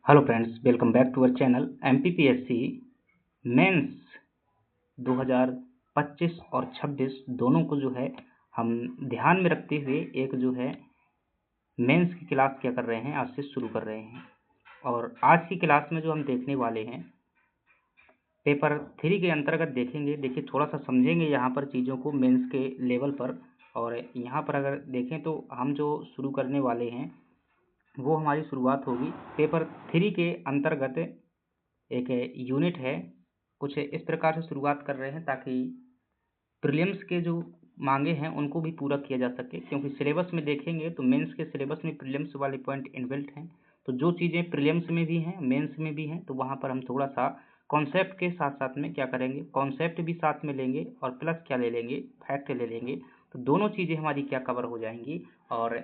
Hello friends, welcome back to our channel. MPPSC mains 2025 और 26 दोनों को जो है हम ध्यान में रखते हुए एक जो है मेंस की क्लास क्या कर रहे हैं, आज से शुरू कर रहे हैं। और आज की क्लास में जो हम देखने वाले हैं पेपर 3 के अंतर्गत देखेंगे। देखिए, थोड़ा सा समझेंगे यहाँ पर चीज़ों को मेंस के लेवल पर। और यहाँ पर अगर देखें तो हम जो शुरू करने वाले हैं वो हमारी शुरुआत होगी पेपर 3 के अंतर्गत। एक यूनिट है, कुछ इस प्रकार से शुरुआत कर रहे हैं ताकि प्रीलिम्स के जो मांगे हैं उनको भी पूरा किया जा सके, क्योंकि सिलेबस में देखेंगे तो मेंस के सिलेबस में प्रीलिम्स वाले पॉइंट इनबिल्ट हैं। तो जो चीज़ें प्रीलिम्स में भी हैं मेंस में भी हैं, तो वहाँ पर हम थोड़ा सा कॉन्सेप्ट के साथ साथ में क्या करेंगे, कॉन्सेप्ट भी साथ में लेंगे और प्लस क्या ले लेंगे, फैक्ट ले लेंगे। तो दोनों चीज़ें हमारी क्या कवर हो जाएंगी। और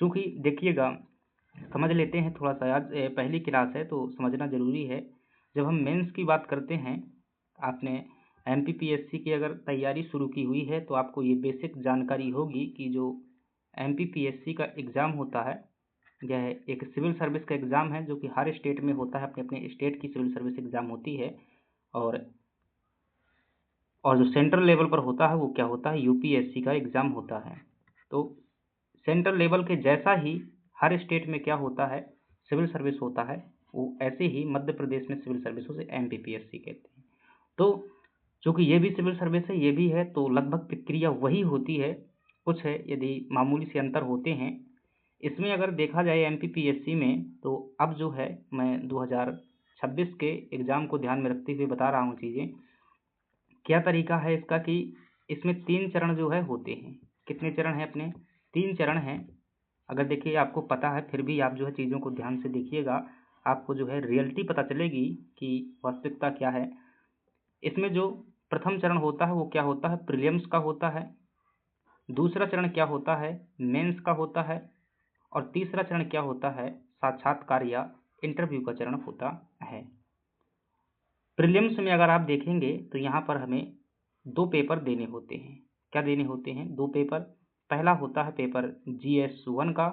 चूँकि देखिएगा, समझ लेते हैं थोड़ा सा। आज पहली क्लास है तो समझना ज़रूरी है। जब हम मेंस की बात करते हैं, आपने एमपीपीएससी की अगर तैयारी शुरू की हुई है तो आपको ये बेसिक जानकारी होगी कि जो एमपीपीएससी का एग्ज़ाम होता है, यह एक सिविल सर्विस का एग्ज़ाम है जो कि हर स्टेट में होता है। अपने अपने स्टेट की सिविल सर्विस एग्ज़ाम होती है। और जो सेंट्रल लेवल पर होता है वो क्या होता है, यूपीएससी का एग्ज़ाम होता है। तो सेंट्रल लेवल के जैसा ही हर स्टेट में क्या होता है, सिविल सर्विस होता है, वो ऐसे ही मध्य प्रदेश में सिविल सर्विस उसे एमपीपीएससी कहते हैं। तो चूँकि ये भी सिविल सर्विस है, ये भी है, तो लगभग प्रक्रिया वही होती है। कुछ है यदि मामूली से अंतर होते हैं इसमें। अगर देखा जाए एमपीपीएससी में, तो अब जो है मैं 2026 के एग्ज़ाम को ध्यान में रखते हुए बता रहा हूँ चीज़ें। क्या तरीका है इसका कि इसमें 3 चरण जो है होते हैं। कितने चरण हैं अपने? 3 चरण हैं। अगर देखिए आपको पता है फिर भी आप जो है चीज़ों को ध्यान से देखिएगा, आपको जो है रियलिटी पता चलेगी कि वास्तविकता क्या है। इसमें जो प्रथम चरण होता है वो क्या होता है, प्रीलिम्स का होता है। दूसरा चरण क्या होता है, मेंस का होता है। और तीसरा चरण क्या होता है, साक्षात्कार या इंटरव्यू का चरण होता है। प्रीलिम्स में अगर आप देखेंगे तो यहाँ पर हमें 2 पेपर देने होते हैं। क्या देने होते हैं? 2 पेपर। पहला होता है पेपर GS1 का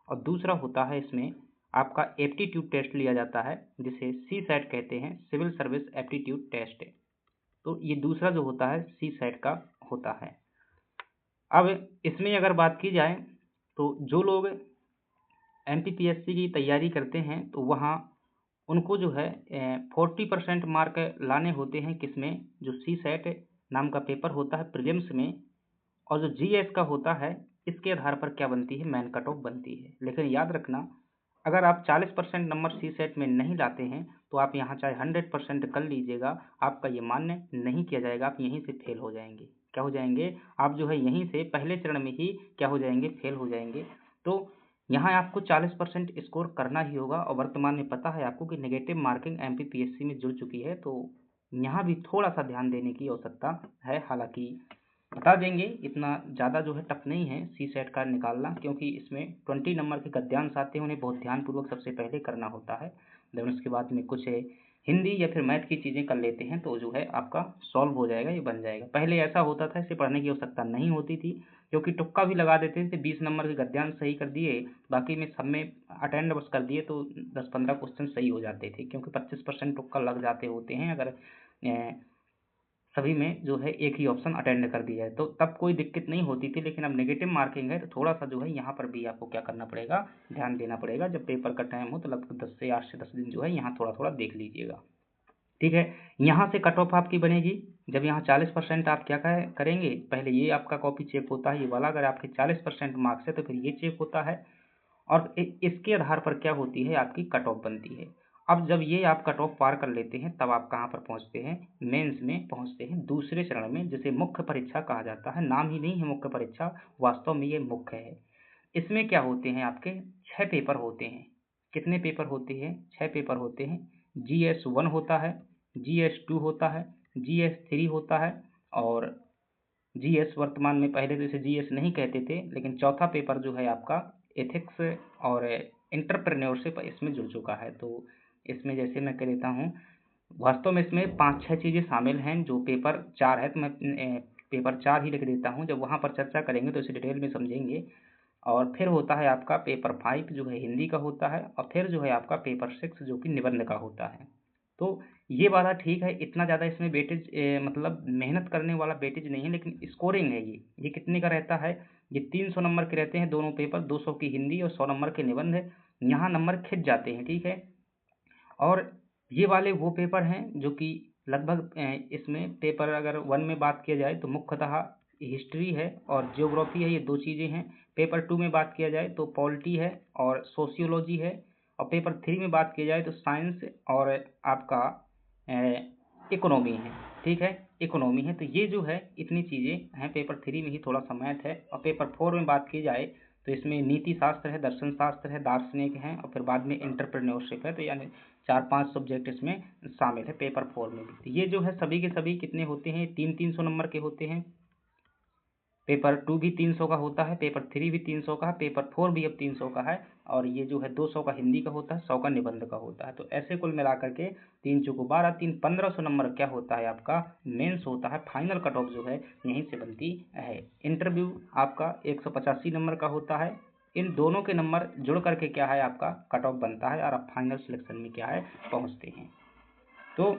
और दूसरा होता है इसमें आपका एप्टीट्यूड टेस्ट लिया जाता है, जिसे CSAT कहते हैं, सिविल सर्विस एप्टीट्यूड टेस्ट। तो ये दूसरा जो होता है CSAT का होता है। अब इसमें अगर बात की जाए तो जो लोग एमपीपीएससी की तैयारी करते हैं तो वहाँ उनको जो है 40% मार्क लाने होते हैं। किसमें? जो CSAT नाम का पेपर होता है प्रीलिम्स में। और जो GS का होता है, इसके आधार पर क्या बनती है, मेन कट ऑफ बनती है। लेकिन याद रखना, अगर आप 40% नंबर CSAT में नहीं लाते हैं तो आप यहाँ चाहे 100% कर लीजिएगा, आपका ये मान्य नहीं किया जाएगा। आप यहीं से फेल हो जाएंगे। क्या हो जाएंगे? आप जो है यहीं से पहले चरण में ही क्या हो जाएंगे, फेल हो जाएंगे। तो यहाँ आपको 40% स्कोर करना ही होगा। और वर्तमान में पता है आपको कि नेगेटिव मार्किंग एमपीपीएससी में जुड़ चुकी है, तो यहाँ भी थोड़ा सा ध्यान देने की आवश्यकता है। हालांकि बता देंगे, इतना ज़्यादा जो है टफ नहीं है CSAT का निकालना, क्योंकि इसमें 20 नंबर के गद्यांश आते हैं, उन्हें बहुत ध्यानपूर्वक सबसे पहले करना होता है। देन उसके बाद में कुछ हिंदी या फिर मैथ की चीज़ें कर लेते हैं तो जो है आपका सॉल्व हो जाएगा, ये बन जाएगा। पहले ऐसा होता था, इसे पढ़ने की आवश्यकता नहीं होती थी, क्योंकि तुक्का भी लगा देते थे। 20 नंबर के गद्यांश सही कर दिए, बाकी में सब में अटेंड बस कर दिए तो 10-15 क्वेश्चन सही हो जाते थे, क्योंकि 25% तुक्का लग जाते होते हैं अगर सभी में जो है एक ही ऑप्शन अटेंड कर दिया है। तो तब कोई दिक्कत नहीं होती थी। लेकिन अब नेगेटिव मार्किंग है तो थोड़ा सा जो है यहाँ पर भी आपको क्या करना पड़ेगा, ध्यान देना पड़ेगा। जब पेपर का टाइम हो तो लगभग 10 से 8 से 10 दिन जो है यहाँ थोड़ा थोड़ा देख लीजिएगा। ठीक है, यहाँ से कट ऑफ आपकी बनेगी। जब यहाँ 40% आप क्या करेंगे, पहले ये आपका कॉपी चेक होता है, ये वाला अगर आपके 40% मार्क्स है तो फिर ये चेक होता है। और इसके आधार पर क्या होती है, आपकी कट ऑफ बनती है। अब जब ये आप कट ऑफ पार कर लेते हैं तब आप कहाँ पर पहुँचते हैं, मेंस में पहुँचते हैं, दूसरे चरण में, जिसे मुख्य परीक्षा कहा जाता है। नाम ही नहीं है मुख्य परीक्षा, वास्तव में ये मुख्य है। इसमें क्या होते हैं, आपके 6 पेपर होते हैं। कितने पेपर होते हैं? 6 पेपर होते हैं। GS1 होता है, GS2 होता है, GS3 होता है और GS वर्तमान में, पहले तो इसे GS नहीं कहते थे, लेकिन चौथा पेपर जो है आपका एथिक्स और एंटरप्रेन्योरशिप इसमें जुड़ चुका है। तो इसमें जैसे मैं कह देता हूँ, वास्तव में इसमें 5-6 चीज़ें शामिल हैं। जो पेपर 4 है तो मैं पेपर 4 ही लिख देता हूँ, जब वहाँ पर चर्चा करेंगे तो इसे डिटेल में समझेंगे। और फिर होता है आपका पेपर 5 जो है हिंदी का होता है, और फिर जो है आपका पेपर 6 जो कि निबंध का होता है। तो ये वाला ठीक है, इतना ज़्यादा इसमें वेटेज मतलब मेहनत करने वाला वेटेज नहीं है, लेकिन स्कोरिंग है ये कितने का रहता है, ये 300 नंबर के रहते हैं दोनों पेपर, 200 की हिंदी और 100 नंबर के निबंध है। यहाँ नंबर खिंच जाते हैं, ठीक है। और ये वाले वो पेपर हैं जो कि लगभग इसमें पेपर अगर 1 में बात किया जाए तो मुख्यतः हिस्ट्री है और ज्योग्राफी है, ये 2 चीज़ें हैं। पेपर 2 में बात किया जाए तो पॉलिटी है और सोशियोलॉजी है, और पेपर 3 में बात की जाए तो साइंस और आपका इकोनॉमी है, ठीक है, इकोनॉमी है। तो ये जो है इतनी चीज़ें हैं, पेपर 3 में ही थोड़ा सा मैथ है, और पेपर 4 में बात की जाए तो इसमें नीति शास्त्र है, दर्शन शास्त्र है, दार्शनिक हैं, और फिर बाद में एंटरप्रेन्योरशिप है। तो यानी 4-5 सब्जेक्ट इसमें शामिल है पेपर 4 में भी। तो ये जो है सभी के सभी कितने होते हैं, 300-300 नंबर के होते हैं। पेपर 2 भी 300 का होता है, पेपर 3 भी 300 का है, पेपर 4 भी अब 300 का है, और ये जो है 200 का हिंदी का होता है, 100 का निबंध का होता है। तो ऐसे कुल मिलाकर के 3 चौको 12, 3 1500 नंबर क्या होता है आपका मेंस होता है। फाइनल कट ऑफ जो है यहीं से बनती है। इंटरव्यू आपका 185 नंबर का होता है। इन दोनों के नंबर जुड़ करके क्या है आपका कट ऑफ बनता है, और आप फाइनल सिलेक्शन में क्या है पहुँचते हैं। तो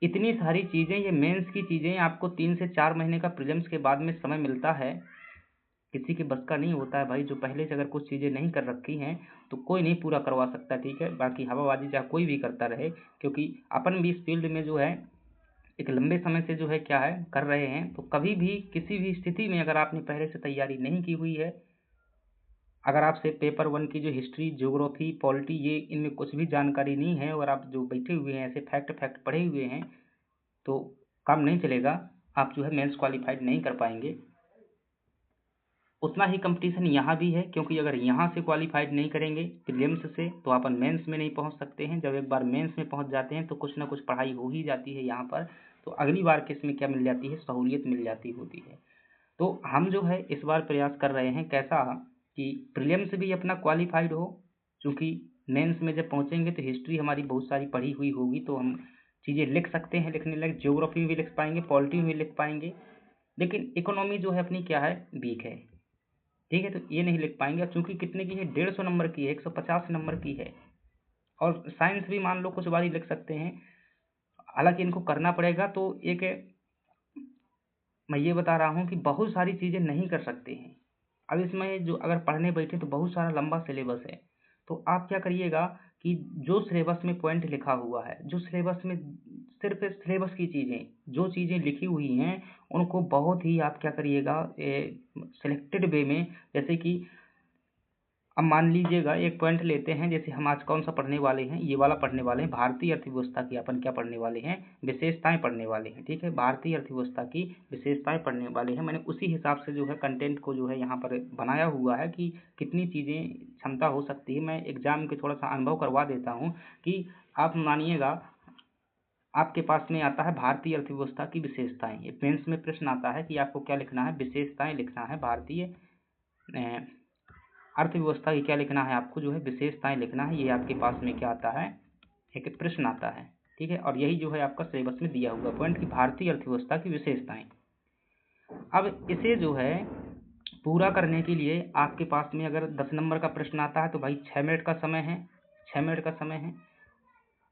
इतनी सारी चीज़ें, ये मेंस की चीज़ें आपको 3 से 4 महीने का प्रीलिम्स के बाद में समय मिलता है। किसी के बस का नहीं होता है भाई, जो पहले से अगर कुछ चीज़ें नहीं कर रखी हैं तो कोई नहीं पूरा करवा सकता, ठीक है। बाकी हवाबाजी चाहे कोई भी करता रहे, क्योंकि अपन भी इस फील्ड में जो है एक लंबे समय से जो है क्या है कर रहे हैं। तो कभी भी किसी भी स्थिति में अगर आपने पहले से तैयारी नहीं की हुई है, अगर आपसे पेपर 1 की जो हिस्ट्री, ज्योग्राफी, पॉलिटी, ये इनमें कुछ भी जानकारी नहीं है, और आप जो बैठे हुए हैं ऐसे फैक्ट पढ़े हुए हैं, तो काम नहीं चलेगा। आप जो है मेंस क्वालिफाइड नहीं कर पाएंगे। उतना ही कंपटीशन यहाँ भी है, क्योंकि अगर यहाँ से क्वालिफाइड नहीं करेंगे प्रीलिम्स से तो अपन मेंस में नहीं पहुँच सकते हैं। जब एक बार मेंस में पहुँच जाते हैं तो कुछ ना कुछ पढ़ाई हो ही जाती है यहाँ पर, तो अगली बार के इसमें क्या मिल जाती है, सहूलियत मिल जाती होती है। तो हम जो है इस बार प्रयास कर रहे हैं कैसा कि प्रीलिम्स भी अपना क्वालिफाइड हो, क्योंकि मेंस में जब पहुँचेंगे तो हिस्ट्री हमारी बहुत सारी पढ़ी हुई होगी, तो हम चीज़ें लिख सकते हैं, लिखने लायक ज्योग्राफी में भी लिख पाएंगे, पॉलिटी में भी लिख पाएंगे। लेकिन इकोनॉमी जो है अपनी क्या है, वीक है, ठीक है। तो ये नहीं लिख पाएंगे। अब चूंकि कितने की है, 150 नंबर की है, 150 नंबर की है। और साइंस भी मान लो कुछ बार ही लिख सकते हैं, हालांकि इनको करना पड़ेगा। तो एक मैं ये बता रहा हूँ कि बहुत सारी चीज़ें नहीं कर सकते हैं। अब इसमें जो अगर पढ़ने बैठे तो बहुत सारा लंबा सिलेबस है। तो आप क्या करिएगा कि जो सिलेबस में पॉइंट लिखा हुआ है, जो सिलेबस में सिर्फ सिलेबस की चीज़ें, जो चीज़ें लिखी हुई हैं, उनको बहुत ही आप क्या करिएगा सिलेक्टेड वे में। जैसे कि अब मान लीजिएगा एक पॉइंट लेते हैं, जैसे हम आज कौन सा पढ़ने वाले हैं, ये वाला पढ़ने वाले हैं, भारतीय अर्थव्यवस्था की अपन क्या पढ़ने वाले हैं, विशेषताएं पढ़ने वाले हैं, ठीक है। भारतीय अर्थव्यवस्था की विशेषताएं पढ़ने वाले हैं। मैंने उसी हिसाब से जो है कंटेंट को जो है यहाँ पर बनाया हुआ है कि कितनी चीज़ें क्षमता हो सकती है। मैं एग्जाम के थोड़ा सा अनुभव करवा देता हूँ कि आप मानिएगा आपके पास में आता है भारतीय अर्थव्यवस्था की विशेषताएं। ये मेंस में प्रश्न आता है कि आपको क्या लिखना है, विशेषताएं लिखना है भारतीय अर्थव्यवस्था की, क्या लिखना है आपको जो है विशेषताएं लिखना है। ये आपके पास में क्या आता है, एक प्रश्न आता है, ठीक है। और यही जो है आपका सिलेबस में दिया हुआ पॉइंट की भारतीय अर्थव्यवस्था की विशेषताएं। अब इसे जो है पूरा करने के लिए आपके पास में अगर 10 नंबर का प्रश्न आता है तो भाई 6 मिनट का समय है, 6 मिनट का समय है।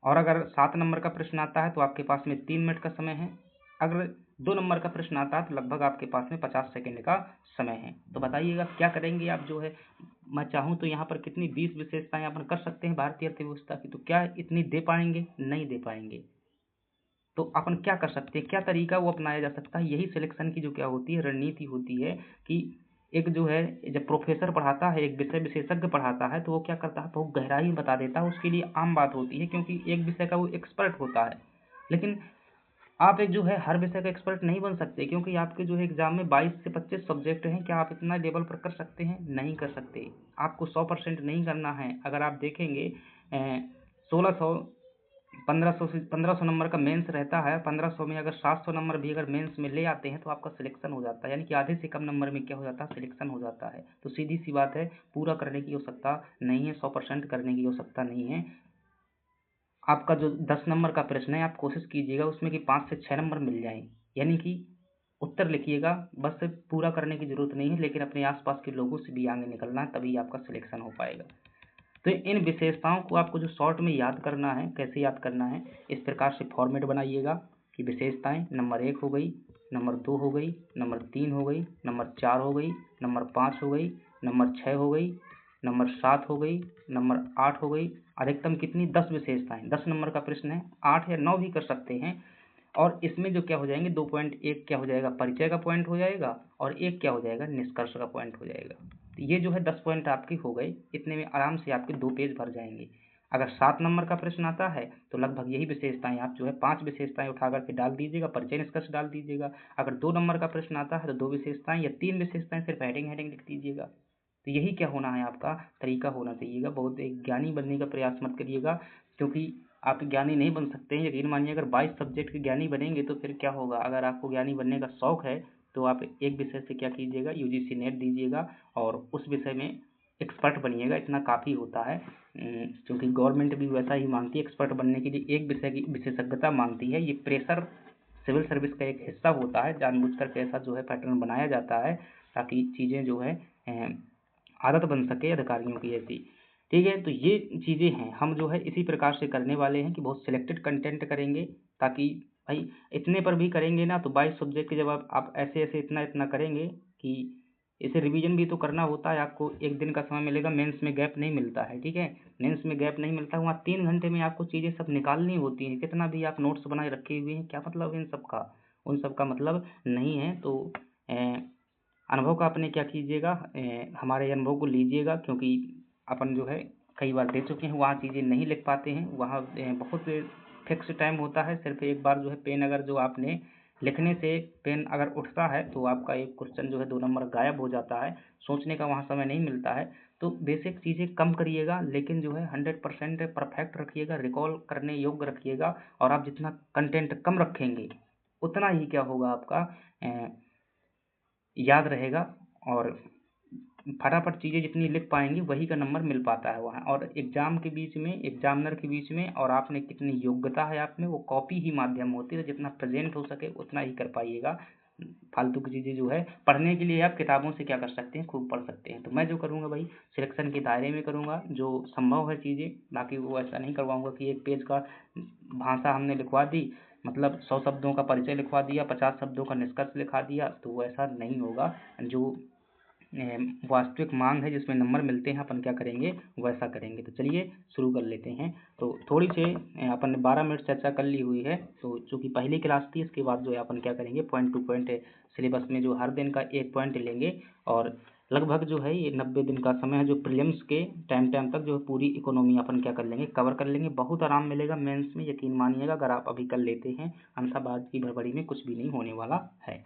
और अगर 7 नंबर का प्रश्न आता है तो आपके पास में 3 मिनट का समय है। अगर 2 नंबर का प्रश्न आता है तो लगभग आपके पास में 50 सेकेंड का समय है। तो बताइएगा क्या करेंगे आप जो है। मैं चाहूँ तो यहाँ पर कितनी 20 विशेषताएं अपन कर सकते हैं भारतीय अर्थव्यवस्था की, तो क्या इतनी दे पाएंगे, नहीं दे पाएंगे। तो अपन क्या कर सकते हैं, क्या तरीका वो अपनाया जा सकता है। यही सिलेक्शन की जो क्या होती है रणनीति होती है कि एक जो है जब प्रोफेसर पढ़ाता है, एक विषय विशेषज्ञ पढ़ाता है, तो वो क्या करता है बहुत गहराई में बता देता है। उसके लिए आम बात होती है, क्योंकि एक विषय का वो एक्सपर्ट होता है। लेकिन आप एक जो है हर विषय का एक्सपर्ट नहीं बन सकते, क्योंकि आपके जो है एग्जाम में 22 से 25 सब्जेक्ट हैं। क्या आप इतना लेवल पर कर सकते हैं, नहीं कर सकते। आपको 100% नहीं करना है। अगर आप देखेंगे 1600 1500 से 1500 नंबर का मेंस रहता है, 1500 में अगर 700 नंबर भी अगर मेंस में ले आते हैं तो आपका सिलेक्शन हो जाता है। यानी कि आधे से कम नंबर में क्या हो जाता है, सिलेक्शन हो जाता है। तो सीधी सी बात है, पूरा करने की आवश्यकता नहीं है, 100% करने की आवश्यकता नहीं है। आपका जो 10 नंबर का प्रश्न है, आप कोशिश कीजिएगा उसमें कि 5 से 6 नंबर मिल जाएं, यानी कि उत्तर लिखिएगा, बस पूरा करने की जरूरत नहीं है, लेकिन अपने आसपास के लोगों से भी आगे निकलना है, तभी आपका सिलेक्शन हो पाएगा। तो इन विशेषताओं को आपको जो शॉर्ट में याद करना है, कैसे याद करना है, इस प्रकार से फॉर्मेट बनाइएगा कि विशेषताएं नंबर 1 हो गई, नंबर 2 हो गई, नंबर 3 हो गई, नंबर 4 हो गई, नंबर 5 हो गई, नंबर 6 हो गई, नंबर 7 हो गई, नंबर 8 हो गई। अधिकतम कितनी? 10 विशेषताएं। 10 नंबर का प्रश्न है, 8 या 9 भी कर सकते हैं। और इसमें जो क्या हो जाएंगे, 2 पॉइंट, एक क्या हो जाएगा, परिचय का पॉइंट हो जाएगा, और एक क्या हो जाएगा, निष्कर्ष का पॉइंट हो जाएगा। तो ये जो है 10 पॉइंट आपके हो गए। इतने में आराम से आपके 2 पेज भर जाएंगे। अगर 7 नंबर का प्रश्न आता है तो लगभग यही विशेषताएं आप जो है 5 विशेषताएं उठा करके डाल दीजिएगा, परिचय निष्कर्ष डाल दीजिएगा। अगर 2 नंबर का प्रश्न आता है तो 2 विशेषताएं या 3 विशेषताएं, सिर्फ हेडिंग हेडिंग लिख दीजिएगा। तो यही क्या होना है, आपका तरीका होना चाहिएगा। बहुत एक ज्ञानी बनने का प्रयास मत करिएगा, क्योंकि आप ज्ञानी नहीं बन सकते हैं। यकीन मानिए, अगर 22 सब्जेक्ट के ज्ञानी बनेंगे तो फिर क्या होगा। अगर आपको ज्ञानी बनने का शौक है तो आप एक विषय से क्या कीजिएगा, यूजीसी नेट दीजिएगा और उस विषय में एक्सपर्ट बनिएगा। इतना काफ़ी होता है, क्योंकि गवर्नमेंट भी वैसा ही मांगती है। एक्सपर्ट बनने के लिए एक विषय की विशेषज्ञता मांगती है। ये प्रेशर सिविल सर्विस का एक हिस्सा होता है। जानबूझकर के ऐसा जो है पैटर्न बनाया जाता है ताकि चीज़ें जो है आदत बन सके अधिकारियों की ऐसी। ठीक है, तो ये चीज़ें हैं। हम जो है इसी प्रकार से करने वाले हैं कि बहुत सिलेक्टेड कंटेंट करेंगे, ताकि भाई इतने पर भी करेंगे ना तो 22 सब्जेक्ट के जब आप ऐसे ऐसे इतना इतना करेंगे कि इसे रिवीजन भी तो करना होता है। आपको एक दिन का समय मिलेगा, मेंस में गैप नहीं मिलता है। ठीक है, मेंस में गैप नहीं मिलता है, वहाँ 3 घंटे में आपको चीज़ें सब निकालनी होती हैं। कितना भी आप नोट्स बनाए रखे हुए हैं, क्या मतलब है इन सब का? उन सब का मतलब नहीं है। तो अनुभव का अपने क्या कीजिएगा, हमारे अनुभव को लीजिएगा, क्योंकि अपन जो है कई बार दे चुके हैं, वहाँ चीज़ें नहीं लिख पाते हैं। वहाँ बहुत फिक्स टाइम होता है। सिर्फ एक बार जो है पेन अगर जो आपने लिखने से पेन अगर उठता है तो आपका एक क्वेश्चन जो है 2 नंबर गायब हो जाता है। सोचने का वहाँ समय नहीं मिलता है। तो बेसिक चीज़ें कम करिएगा, लेकिन जो है 100% परफेक्ट रखिएगा, रिकॉल करने योग्य रखिएगा। और आप जितना कंटेंट कम रखेंगे उतना ही क्या होगा, आपका याद रहेगा। और फटाफट चीज़ें जितनी लिख पाएंगे वही का नंबर मिल पाता है वहाँ। और एग्जाम के बीच में, एग्जामिनर के बीच में, और आपने कितनी योग्यता है आप में, वो कॉपी ही माध्यम होती है। जितना प्रेजेंट हो सके उतना ही कर पाइएगा। फालतू की चीज़ें जो है पढ़ने के लिए आप किताबों से क्या कर सकते हैं, खूब पढ़ सकते हैं। तो मैं जो करूँगा भाई सिलेक्शन के दायरे में करूँगा, जो संभव है चीज़ें। बाकी वो ऐसा नहीं करवाऊँगा कि एक पेज का भाषा हमने लिखवा दी, मतलब 100 शब्दों का परिचय लिखवा दिया, 50 शब्दों का निष्कर्ष लिखा दिया, तो वो ऐसा नहीं होगा। जो वास्तविक मांग है, जिसमें नंबर मिलते हैं, अपन क्या करेंगे, वैसा करेंगे। तो चलिए शुरू कर लेते हैं। तो थोड़ी सी अपन ने 12 मिनट चर्चा कर ली हुई है। तो चूँकि पहली क्लास थी, इसके बाद जो है अपन क्या करेंगे, पॉइंट टू पॉइंट सिलेबस में जो हर दिन का एक पॉइंट लेंगे। और लगभग जो है ये 90 दिन का समय है, जो प्रीलिम्स के टाइम तक जो है पूरी इकोनॉमी अपन क्या कर लेंगे, कवर कर लेंगे। बहुत आराम मिलेगा मेंस में, यकीन मानिएगा, अगर आप अभी कर लेते हैं। अन्यथा बाद की भड़बड़ी में कुछ भी नहीं होने वाला है।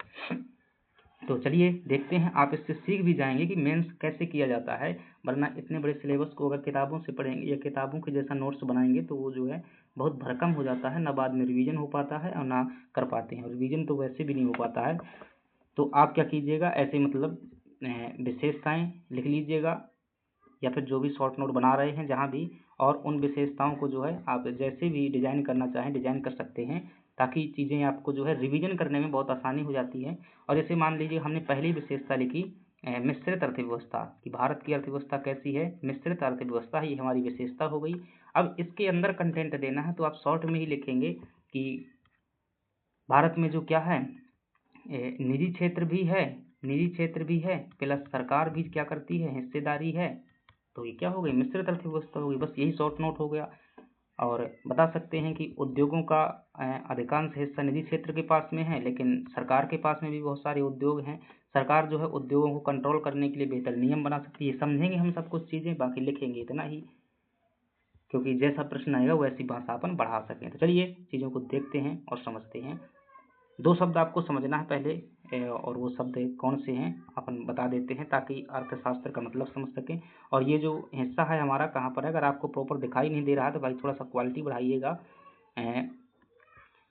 तो चलिए देखते हैं, आप इससे सीख भी जाएंगे कि मेंस कैसे किया जाता है। वरना इतने बड़े सिलेबस को अगर किताबों से पढ़ेंगे या किताबों के जैसा नोट्स बनाएंगे तो वो जो है बहुत भरकम हो जाता है, ना बाद में रिवीजन हो पाता है और ना कर पाते हैं। रिवीजन तो वैसे भी नहीं हो पाता है। तो आप क्या कीजिएगा, ऐसे मतलब विशेषताएं लिख लीजिएगा, या फिर जो भी शॉर्ट नोट बना रहे हैं जहाँ भी, और उन विशेषताओं को जो है आप जैसे भी डिजाइन करना चाहें डिजाइन कर सकते हैं, ताकि चीज़ें आपको जो है रिवीजन करने में बहुत आसानी हो जाती है। और जैसे मान लीजिए हमने पहली विशेषता लिखी मिश्रित अर्थव्यवस्था, कि भारत की अर्थव्यवस्था कैसी है, मिश्रित अर्थव्यवस्था, ये हमारी विशेषता हो गई। अब इसके अंदर कंटेंट देना है तो आप शॉर्ट में ही लिखेंगे कि भारत में जो क्या है, निजी क्षेत्र भी है, निजी क्षेत्र भी है, प्लस सरकार भी क्या करती है, हिस्सेदारी है। तो ये क्या हो गई, मिश्रित अर्थव्यवस्था हो गई। बस यही शॉर्ट नोट हो गया। और बता सकते हैं कि उद्योगों का अधिकांश हिस्सा निजी क्षेत्र के पास में है, लेकिन सरकार के पास में भी बहुत सारे उद्योग हैं। सरकार जो है उद्योगों को कंट्रोल करने के लिए बेहतर नियम बना सकती है। समझेंगे हम सब कुछ चीज़ें, बाकी लिखेंगे इतना ही, क्योंकि जैसा प्रश्न आएगा वैसी भाषा अपन बढ़ा सकें। तो चलिए चीज़ों को देखते हैं और समझते हैं। 2 शब्द आपको समझना है पहले, और वो शब्द कौन से हैं अपन बता देते हैं, ताकि अर्थशास्त्र का मतलब समझ सकें। और ये जो हिस्सा है हमारा कहाँ पर है, अगर आपको प्रॉपर दिखाई नहीं दे रहा है तो भाई थोड़ा सा क्वालिटी बढ़ाइएगा।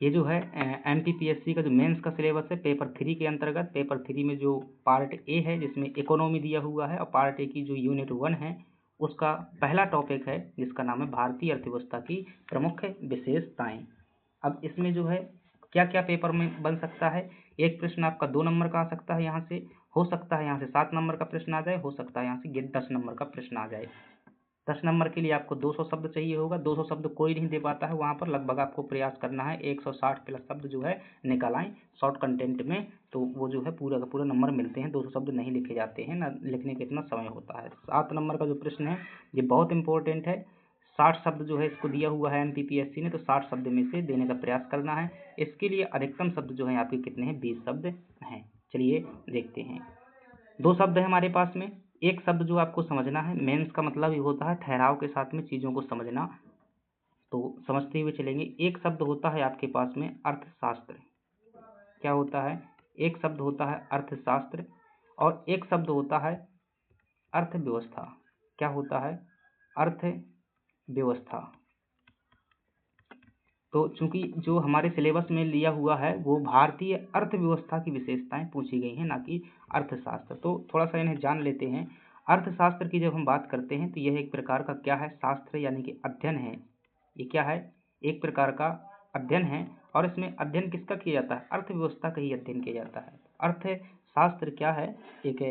ये जो है MPPSC का जो मेंस का सिलेबस है, पेपर 3 के अंतर्गत, पेपर 3 में जो पार्ट ए है जिसमें इकोनॉमी दिया हुआ है, और पार्ट ए की जो यूनिट 1 है उसका पहला टॉपिक है जिसका नाम है भारतीय अर्थव्यवस्था की प्रमुख विशेषताएं। अब इसमें जो है क्या क्या पेपर में बन सकता है? एक प्रश्न आपका 2 नंबर का आ सकता है यहाँ से, हो सकता है यहाँ से 7 नंबर का प्रश्न आ जाए, हो सकता है यहाँ से 10 नंबर का प्रश्न आ जाए। 10 नंबर के लिए आपको 200 शब्द चाहिए होगा, 200 शब्द कोई नहीं दे पाता है, वहाँ पर लगभग आपको प्रयास करना है 160 प्लस शब्द जो है निकाल आएँ शॉर्ट कंटेंट में, तो वो जो है पूरा का पूरा नंबर मिलते हैं। 200 शब्द नहीं लिखे जाते हैं, ना लिखने का इतना समय होता है। 7 नंबर का जो प्रश्न है ये बहुत इंपॉर्टेंट है। 60 शब्द जो है इसको दिया हुआ है एमपीपीएससी ने, तो 60 शब्द में से देने का प्रयास करना है। इसके लिए अधिकतम शब्द जो है आपके कितने हैं? 20 शब्द हैं। चलिए देखते हैं। 2 शब्द है हमारे पास में। एक शब्द जो आपको समझना है, मेंस का मतलब ये होता है ठहराव के साथ में चीज़ों को समझना, तो समझते हुए चलेंगे। एक शब्द होता है आपके पास में अर्थशास्त्र। क्या होता है? एक शब्द होता है अर्थशास्त्र और एक शब्द होता है अर्थव्यवस्था। क्या होता है? अर्थव्यवस्था। तो चूंकि जो हमारे सिलेबस में लिया हुआ है वो भारतीय अर्थव्यवस्था की विशेषताएं पूछी गई हैं, ना कि अर्थशास्त्र। तो थोड़ा सा इन्हें जान लेते हैं। अर्थशास्त्र की जब हम बात करते हैं तो यह एक प्रकार का क्या है? शास्त्र यानी कि अध्ययन है। ये क्या है? एक प्रकार का अध्ययन है। और इसमें अध्ययन किसका किया जाता है? अर्थव्यवस्था का ही अध्ययन किया जाता है। अर्थशास्त्र क्या है? एक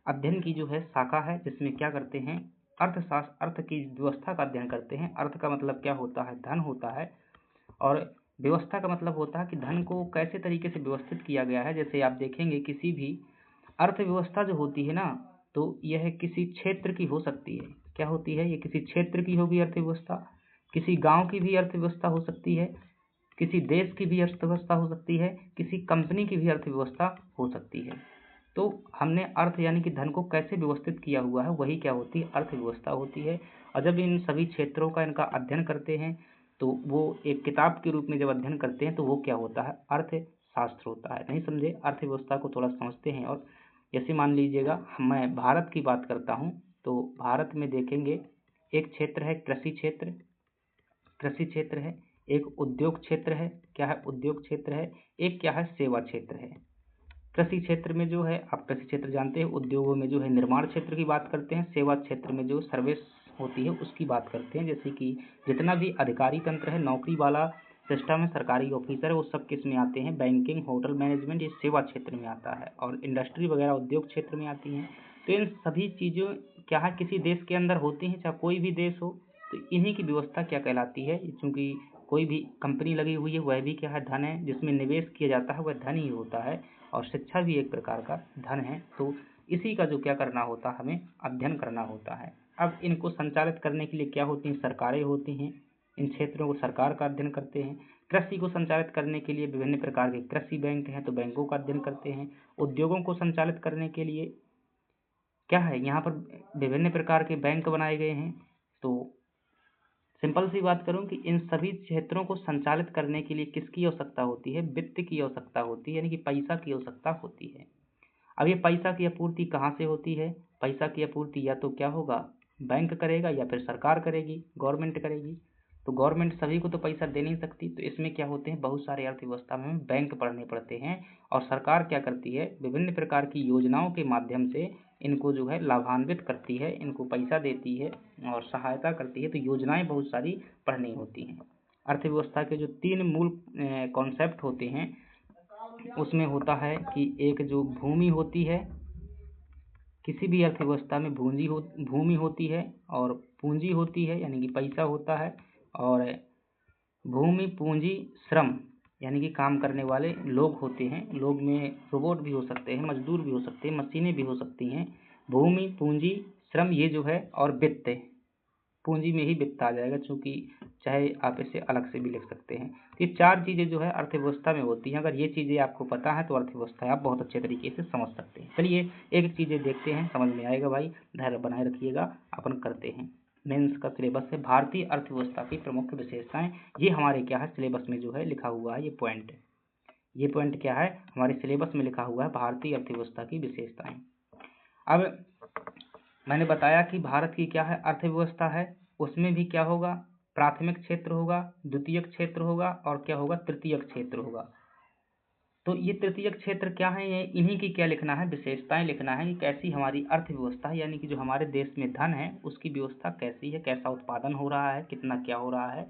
अध्ययन की जो है शाखा है जिसमें क्या करते हैं? अर्थशास्त्र, अर्थ की व्यवस्था का अध्ययन करते हैं। अर्थ का मतलब क्या होता है? धन होता है। और व्यवस्था का मतलब होता है कि धन को कैसे तरीके से व्यवस्थित किया गया है। जैसे आप देखेंगे किसी भी अर्थव्यवस्था जो होती है ना, तो यह किसी क्षेत्र की हो सकती है। क्या होती है? ये किसी क्षेत्र की होगी अर्थव्यवस्था, किसी गांव की भी अर्थव्यवस्था हो सकती है, किसी देश की भी अर्थव्यवस्था हो सकती है, किसी कंपनी की भी अर्थव्यवस्था हो सकती है। तो हमने अर्थ यानी कि धन को कैसे व्यवस्थित किया हुआ है, वही क्या होती है? अर्थव्यवस्था होती है। और जब इन सभी क्षेत्रों का इनका अध्ययन करते हैं तो वो एक किताब के रूप में जब अध्ययन करते हैं तो वो क्या होता है? अर्थशास्त्र होता है। नहीं समझे? अर्थव्यवस्था को थोड़ा समझते हैं। और जैसे मान लीजिएगा मैं भारत की बात करता हूँ, तो भारत में देखेंगे एक क्षेत्र है कृषि क्षेत्र, कृषि क्षेत्र है। एक उद्योग क्षेत्र है। क्या है? उद्योग क्षेत्र है। एक क्या है? सेवा क्षेत्र है। कृषि क्षेत्र में जो है आप कृषि क्षेत्र जानते हैं, उद्योगों में जो है निर्माण क्षेत्र की बात करते हैं, सेवा क्षेत्र में जो सर्विस होती है उसकी बात करते हैं। जैसे कि जितना भी अधिकारी तंत्र है, नौकरी वाला सिस्टम है, सरकारी ऑफिसर है, वो सब किस में आते हैं? बैंकिंग, होटल मैनेजमेंट, ये सेवा क्षेत्र में आता है। और इंडस्ट्री वगैरह उद्योग क्षेत्र में आती हैं। तो इन सभी चीज़ों क्या है किसी देश के अंदर होती हैं, चाहे कोई भी देश हो, तो इन्हीं की व्यवस्था क्या कहलाती है? चूँकि कोई भी कंपनी लगी हुई है वह भी क्या है? धन है। जिसमें निवेश किया जाता है वह धन ही होता है। और शिक्षा भी एक प्रकार का धन है। तो इसी का जो क्या करना होता है? हमें अध्ययन करना होता है। अब इनको संचालित करने के लिए क्या होती हैं? सरकारें होती हैं। इन क्षेत्रों को सरकार का अध्ययन करते हैं। कृषि को संचालित करने के लिए विभिन्न प्रकार के कृषि बैंक हैं, तो बैंकों का अध्ययन करते हैं। उद्योगों को संचालित करने के लिए क्या है? यहाँ पर विभिन्न प्रकार के बैंक बनाए गए हैं। तो सिंपल सी बात करूं कि इन सभी क्षेत्रों को संचालित करने के लिए किसकी आवश्यकता होती है? वित्त की आवश्यकता होती है, यानी कि पैसा की आवश्यकता होती है। अब ये पैसा की आपूर्ति कहाँ से होती है? पैसा की आपूर्ति या तो क्या होगा? बैंक करेगा या फिर सरकार करेगी, गवर्नमेंट करेगी। तो गवर्नमेंट सभी को तो पैसा दे नहीं सकती, तो इसमें क्या होते हैं? बहुत सारे अर्थव्यवस्था में बैंक पढ़ने पड़ते हैं। और सरकार क्या करती है? विभिन्न प्रकार की योजनाओं के माध्यम से इनको जो है लाभान्वित करती है, इनको पैसा देती है और सहायता करती है। तो योजनाएं बहुत सारी पढ़नी होती हैं। अर्थव्यवस्था के जो 3 मूल कॉन्सेप्ट होते हैं उसमें होता है कि एक जो भूमि होती है, किसी भी अर्थव्यवस्था में भूमि होती है और पूंजी होती है, यानी कि पैसा होता है। और भूमि, पूंजी, श्रम, यानी कि काम करने वाले लोग होते हैं। लोग में रोबोट भी हो सकते हैं, मजदूर भी हो सकते हैं, मशीनें भी हो सकती हैं। भूमि, पूंजी, श्रम, ये जो है, और वित्त, पूंजी में ही वित्त आ जाएगा, चूंकि चाहे आप इसे अलग से भी लिख सकते हैं। तो ये 4 चीज़ें जो है अर्थव्यवस्था में होती हैं। अगर ये चीज़ें आपको पता है तो अर्थव्यवस्था आप बहुत अच्छे तरीके से समझ सकते हैं। चलिए एक चीज़ें देखते हैं, समझ में आएगा भाई, धैर्य बनाए रखिएगा, अपन करते हैं। मेंस का सिलेबस है भारतीय अर्थव्यवस्था की प्रमुख विशेषताएं। ये हमारे क्या है? सिलेबस में जो है लिखा हुआ है। ये पॉइंट क्या है? हमारे सिलेबस में लिखा हुआ है भारतीय अर्थव्यवस्था की विशेषताएं। अब मैंने बताया कि भारत की क्या है? अर्थव्यवस्था है। उसमें भी क्या होगा? प्राथमिक क्षेत्र होगा, द्वितीयक क्षेत्र होगा और क्या होगा? तृतीयक क्षेत्र होगा। तो ये तृतीयक क्षेत्र क्या है? ये इन्हीं की क्या लिखना है? विशेषताएं लिखना है कि कैसी हमारी अर्थव्यवस्था है, यानी कि जो हमारे देश में धन है उसकी व्यवस्था कैसी है, कैसा उत्पादन हो रहा है, कितना क्या हो रहा है,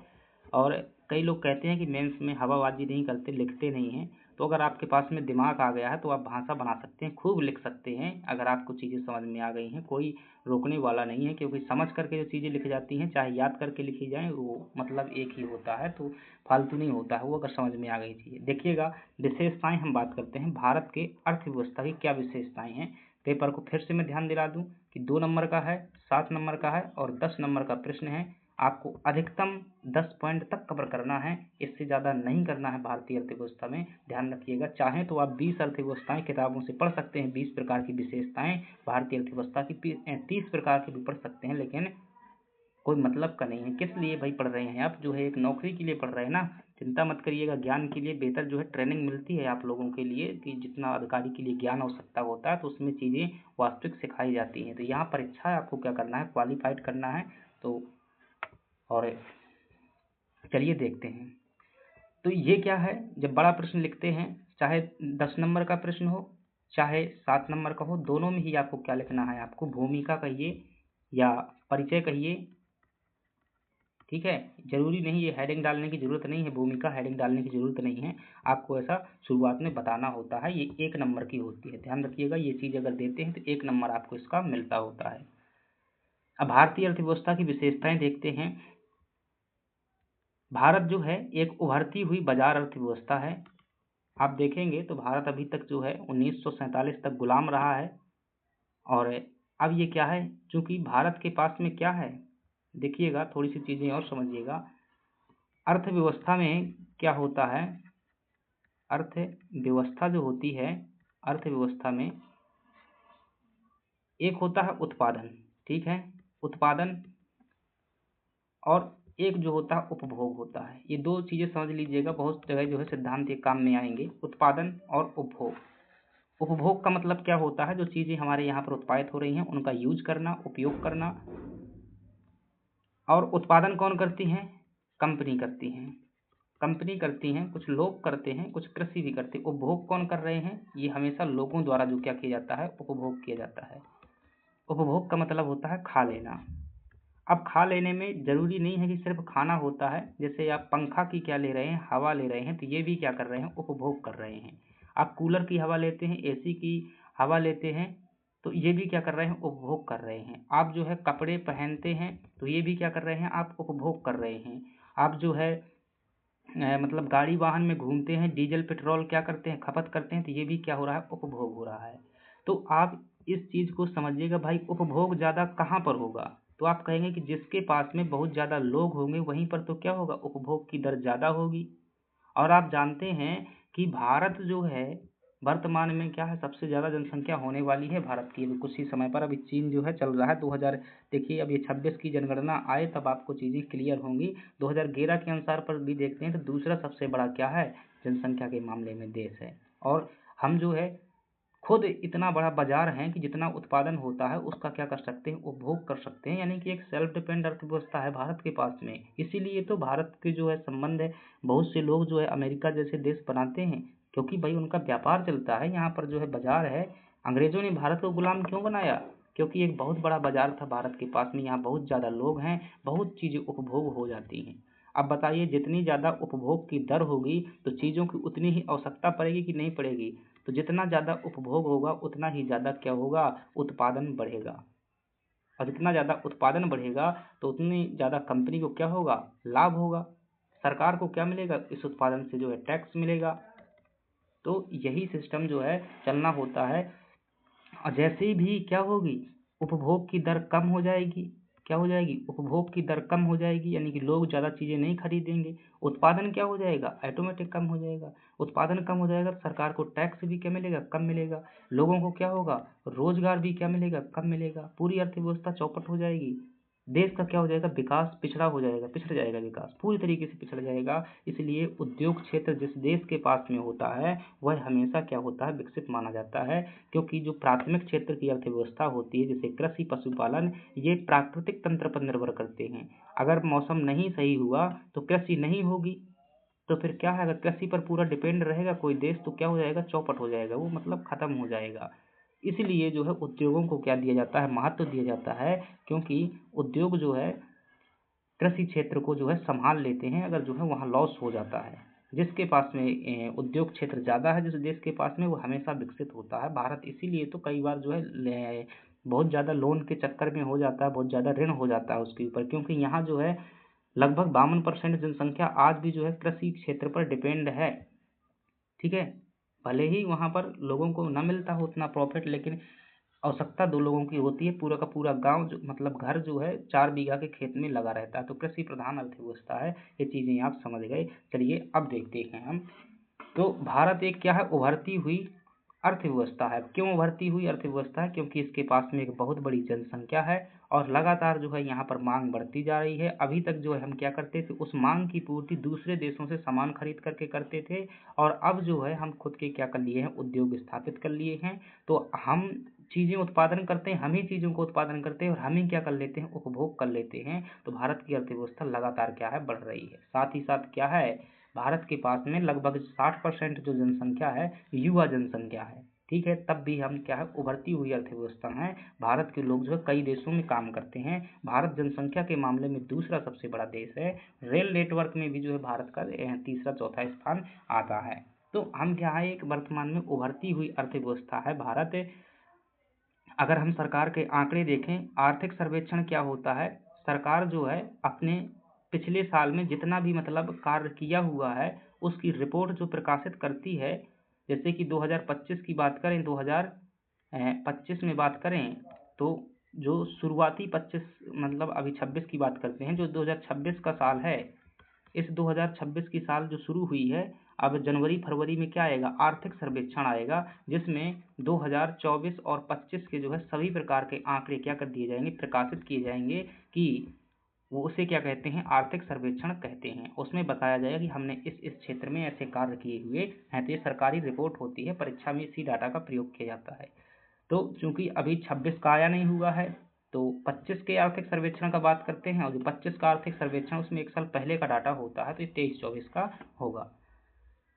और कई लोग कहते हैं कि मेंस में हवाबाजी नहीं करते, लिखते नहीं हैं। तो अगर आपके पास में दिमाग आ गया है तो आप भाषा बना सकते हैं, खूब लिख सकते हैं अगर आपको चीज़ें समझ में आ गई हैं। कोई रोकने वाला नहीं है, क्योंकि समझ करके जो चीज़ें लिखी जाती हैं, चाहे याद करके लिखी जाएँ, वो मतलब एक ही होता है, तो फालतू नहीं होता है वो, अगर समझ में आ गई चीज़ें। देखिएगा, विशेषताएँ हम बात करते हैं, भारत के अर्थव्यवस्था की क्या विशेषताएँ हैं। पेपर को फिर से मैं ध्यान दिला दूँ कि 2 नंबर का है, 7 नंबर का है और 10 नंबर का प्रश्न है। आपको अधिकतम 10 पॉइंट तक कवर करना है, इससे ज़्यादा नहीं करना है भारतीय अर्थव्यवस्था में, ध्यान रखिएगा। चाहें तो आप 20 अर्थव्यवस्थाएं किताबों से पढ़ सकते हैं, 20 प्रकार की विशेषताएं भारतीय अर्थव्यवस्था की, 30 प्रकार की भी पढ़ सकते हैं, लेकिन कोई मतलब का नहीं है। किस लिए भाई पढ़ रहे हैं आप? जो है एक नौकरी के लिए पढ़ रहे हैं ना। चिंता मत करिएगा, ज्ञान के लिए बेहतर जो है ट्रेनिंग मिलती है आप लोगों के लिए, कि जितना अधिकारी के लिए ज्ञान आवश्यकता होता है तो उसमें चीज़ें वास्तविक सिखाई जाती हैं। तो यहाँ परीक्षा है, आपको क्या करना है, क्वालिफाइड करना है। तो और चलिए देखते हैं। तो ये क्या है, जब बड़ा प्रश्न लिखते हैं, चाहे 10 नंबर का प्रश्न हो चाहे 7 नंबर का हो, दोनों में ही आपको क्या लिखना है, आपको भूमिका कहिए या परिचय कहिए, ठीक है। जरूरी नहीं ये हेडिंग डालने की जरूरत नहीं है, भूमिका हेडिंग डालने की जरूरत नहीं है, आपको ऐसा शुरुआत में बताना होता है। ये 1 नंबर की होती है, ध्यान रखिएगा। ये चीज़ अगर देते हैं तो 1 नंबर आपको इसका मिलता होता है। अब भारतीय अर्थव्यवस्था की विशेषताएं देखते हैं। भारत जो है एक उभरती हुई बाजार अर्थव्यवस्था है। आप देखेंगे तो भारत अभी तक जो है 1947 तक गुलाम रहा है। और अब ये क्या है, चूंकि भारत के पास में क्या है, देखिएगा थोड़ी सी चीज़ें और समझिएगा। अर्थव्यवस्था में क्या होता है, अर्थव्यवस्था जो होती है, अर्थव्यवस्था में एक होता है उत्पादन, ठीक है, उत्पादन, और एक जो होता है उपभोग होता है। ये 2 चीज़ें समझ लीजिएगा, बहुत जगह जो है सिद्धांत ये काम में आएंगे, उत्पादन और उपभोग। उपभोग का मतलब क्या होता है, जो चीज़ें हमारे यहाँ पर उत्पादित हो रही हैं उनका यूज करना, उपयोग करना। और उत्पादन कौन करती हैं, कंपनी करती हैं, कंपनी करती हैं, कुछ लोग करते हैं, कुछ कृषि भी करते हैं। उपभोग कौन कर रहे हैं, ये हमेशा लोगों द्वारा जो क्या किया जाता है, उपभोग किया जाता है। उपभोग का मतलब होता है खा लेना। अब खा लेने में जरूरी नहीं है कि सिर्फ खाना होता है, जैसे आप पंखा की क्या ले रहे हैं, हवा ले रहे हैं, तो ये भी क्या कर रहे हैं, उपभोग कर रहे हैं। आप कूलर की हवा लेते हैं, एसी की हवा लेते हैं, तो ये भी क्या कर रहे हैं, उपभोग कर रहे हैं। आप जो है कपड़े पहनते हैं, तो ये भी क्या कर रहे हैं, आप उपभोग कर रहे हैं। आप जो है मतलब गाड़ी वाहन में घूमते हैं, डीजल पेट्रोल क्या करते हैं, खपत करते हैं, तो ये भी क्या हो रहा है, उपभोग हो रहा है। तो आप इस चीज़ को समझिएगा भाई, उपभोग ज़्यादा कहाँ पर होगा, तो आप कहेंगे कि जिसके पास में बहुत ज़्यादा लोग होंगे वहीं पर तो क्या होगा, उपभोग की दर ज़्यादा होगी। और आप जानते हैं कि भारत जो है वर्तमान में क्या है, सबसे ज़्यादा जनसंख्या होने वाली है भारत की अभी कुछ ही समय पर। अभी चीन जो है चल रहा है 2000, देखिए अब ये 26 की जनगणना आए तब आपको चीज़ें क्लियर होंगी। 2011 के अनुसार पर भी देखते हैं तो दूसरा सबसे बड़ा क्या है, जनसंख्या के मामले में देश है। और हम जो है खुद इतना बड़ा बाजार है कि जितना उत्पादन होता है उसका क्या कर सकते हैं, उपभोग कर सकते हैं। यानी कि एक सेल्फ डिपेंड अर्थव्यवस्था है भारत के पास में। इसीलिए तो भारत के जो है संबंध है, बहुत से लोग जो है अमेरिका जैसे देश बनाते हैं, क्योंकि भाई उनका व्यापार चलता है, यहाँ पर जो है बाजार है। अंग्रेजों ने भारत को गुलाम क्यों बनाया, क्योंकि एक बहुत बड़ा बाजार था भारत के पास में, यहाँ बहुत ज़्यादा लोग हैं, बहुत चीज़ें उपभोग हो जाती हैं। अब बताइए, जितनी ज़्यादा उपभोग की दर होगी तो चीज़ों की उतनी ही आवश्यकता पड़ेगी कि नहीं पड़ेगी। तो जितना ज़्यादा उपभोग होगा उतना ही ज़्यादा क्या होगा, उत्पादन बढ़ेगा। और जितना ज़्यादा उत्पादन बढ़ेगा तो उतनी ज़्यादा कंपनी को क्या होगा, लाभ होगा। सरकार को क्या मिलेगा, इस उत्पादन से जो है टैक्स मिलेगा। तो यही सिस्टम जो है चलना होता है। और जैसे ही भी क्या होगी, उपभोग की दर कम हो जाएगी, क्या हो जाएगी, उपभोग की दर कम हो जाएगी, यानी कि लोग ज़्यादा चीज़ें नहीं खरीदेंगे, उत्पादन क्या हो जाएगा, ऑटोमेटिक कम हो जाएगा। उत्पादन कम हो जाएगा तो सरकार को टैक्स भी क्या मिलेगा, कम मिलेगा। लोगों को क्या होगा, रोजगार भी क्या मिलेगा, कम मिलेगा। पूरी अर्थव्यवस्था चौपट हो जाएगी। देश का क्या हो जाएगा, विकास पिछड़ा हो जाएगा, पिछड़ जाएगा, विकास पूरी तरीके से पिछड़ जाएगा। इसलिए उद्योग क्षेत्र जिस देश के पास में होता है वह हमेशा क्या होता है, विकसित माना जाता है। क्योंकि जो प्राथमिक क्षेत्र की अर्थव्यवस्था होती है, जैसे कृषि, पशुपालन, ये प्राकृतिक तंत्र पर निर्भर करते हैं। अगर मौसम नहीं सही हुआ तो कृषि नहीं होगी। तो फिर क्या है, अगर कृषि पर पूरा डिपेंड रहेगा कोई देश तो क्या हो जाएगा, चौपट हो जाएगा, वो मतलब खत्म हो जाएगा। इसलिए जो है उद्योगों को क्या दिया जाता है, महत्व दिया जाता है। क्योंकि उद्योग जो है कृषि क्षेत्र को जो है संभाल लेते हैं अगर जो है वहाँ लॉस हो जाता है। जिसके पास में उद्योग क्षेत्र ज़्यादा है जिस देश के पास में, वो हमेशा विकसित होता है। भारत इसीलिए तो कई बार जो है बहुत ज़्यादा लोन के चक्कर में हो जाता है, बहुत ज़्यादा ऋण हो जाता है उसके ऊपर, क्योंकि यहाँ जो है लगभग 52% जनसंख्या आज भी जो है कृषि क्षेत्र पर डिपेंड है। ठीक है, भले ही वहाँ पर लोगों को न मिलता हो उतना प्रॉफिट, लेकिन आवश्यकता 2 लोगों की होती है। पूरा का पूरा गाँव जो मतलब घर जो है 4 बीघा के खेत में लगा रहता है, तो कृषि प्रधान अर्थव्यवस्था है। ये चीज़ें आप समझ गए। चलिए अब देखते हैं हम। तो भारत एक क्या है, उभरती हुई अर्थव्यवस्था है। क्यों उभरती हुई अर्थव्यवस्था है? क्योंकि इसके पास में एक बहुत बड़ी जनसंख्या है और लगातार जो है यहाँ पर मांग बढ़ती जा रही है। अभी तक जो है हम क्या करते थे, उस मांग की पूर्ति दूसरे देशों से सामान खरीद करके करते थे, और अब जो है हम खुद के क्या कर लिए हैं, उद्योग स्थापित कर लिए हैं। तो हम चीज़ें उत्पादन करते हैं, हम ही चीज़ों को उत्पादन करते हैं और हम ही क्या कर लेते हैं, उपभोग कर लेते हैं। तो भारत की अर्थव्यवस्था लगातार क्या है, बढ़ रही है। साथ ही साथ क्या है, भारत के पास में लगभग 60% जो जनसंख्या है युवा जनसंख्या है। ठीक है, तब भी हम क्या है, उभरती हुई अर्थव्यवस्था है। भारत के लोग जो है कई देशों में काम करते हैं। भारत जनसंख्या के मामले में दूसरा सबसे बड़ा देश है। रेल नेटवर्क में भी जो है भारत का तीसरा चौथा स्थान आता है। तो हम क्या है, एक वर्तमान में उभरती हुई अर्थव्यवस्था है भारत। अगर हम सरकार के आंकड़े देखें, आर्थिक सर्वेक्षण क्या होता है, सरकार जो है अपने पिछले साल में जितना भी मतलब कार्य किया हुआ है उसकी रिपोर्ट जो प्रकाशित करती है। जैसे कि 2025 की बात करें, 2025 में बात करें, तो जो शुरुआती 25 मतलब अभी 26 की बात करते हैं, जो 2026 का साल है, इस 2026 की साल जो शुरू हुई है, अब जनवरी फरवरी में क्या आएगा, आर्थिक सर्वेक्षण आएगा, जिसमें 2024 और 25 के जो है सभी प्रकार के आंकड़े क्या कर दिए जाएंगे, प्रकाशित किए जाएंगे, कि वो उसे क्या कहते हैं, आर्थिक सर्वेक्षण कहते हैं। उसमें बताया जाएगा कि हमने इस क्षेत्र में ऐसे कार्य किए हुए हैं। तो ये सरकारी रिपोर्ट होती है, परीक्षा में इसी डाटा का प्रयोग किया जाता है। तो चूंकि अभी 26 का आया नहीं हुआ है, तो 25 के आर्थिक सर्वेक्षण का बात करते हैं, और जो 25 का आर्थिक सर्वेक्षण उसमें एक साल पहले का डाटा होता है, तो ये 23-24 का होगा।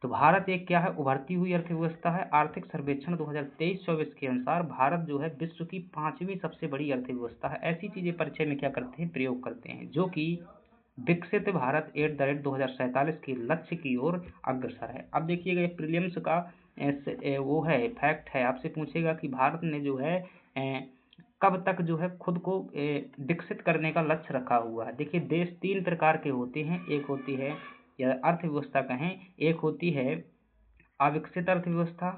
तो भारत एक क्या है, उभरती हुई अर्थव्यवस्था है। आर्थिक सर्वेक्षण 2023-24 के अनुसार भारत जो है विश्व की 5वीं सबसे बड़ी अर्थव्यवस्था है। ऐसी चीजें परिचय में क्या करते हैं, प्रयोग करते हैं, जो कि विकसित भारत @ 2047 के लक्ष्य की ओर अग्रसर है। अब देखिएगा, ये प्रीलिम्स का वो है, फैक्ट है। आपसे पूछेगा कि भारत ने जो है कब तक जो है खुद को विकसित करने का लक्ष्य रखा हुआ है। देखिए, देश 3 प्रकार के होते हैं। एक होती है, या अर्थव्यवस्था कहें, एक होती है अविकसित अर्थव्यवस्था।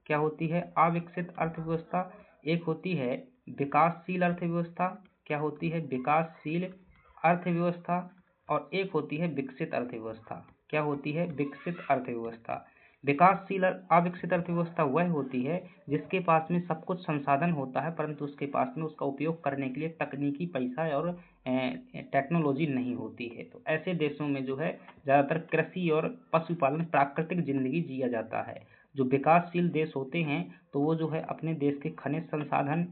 क्या होती है, अविकसित अर्थव्यवस्था। एक होती है विकासशील अर्थव्यवस्था। क्या होती है, विकासशील अर्थव्यवस्था। और एक होती है विकसित अर्थव्यवस्था। क्या होती है, विकसित अर्थव्यवस्था। विकासशील अविकसित अर्थव्यवस्था वह होती है जिसके पास में सब कुछ संसाधन होता है, परंतु उसके पास में उसका उपयोग करने के लिए तकनीकी पैसा और टेक्नोलॉजी नहीं होती है। तो ऐसे देशों में जो है ज़्यादातर कृषि और पशुपालन, प्राकृतिक जिंदगी जिया जाता है। जो विकासशील देश होते हैं, तो वो जो है अपने देश के खनिज संसाधन,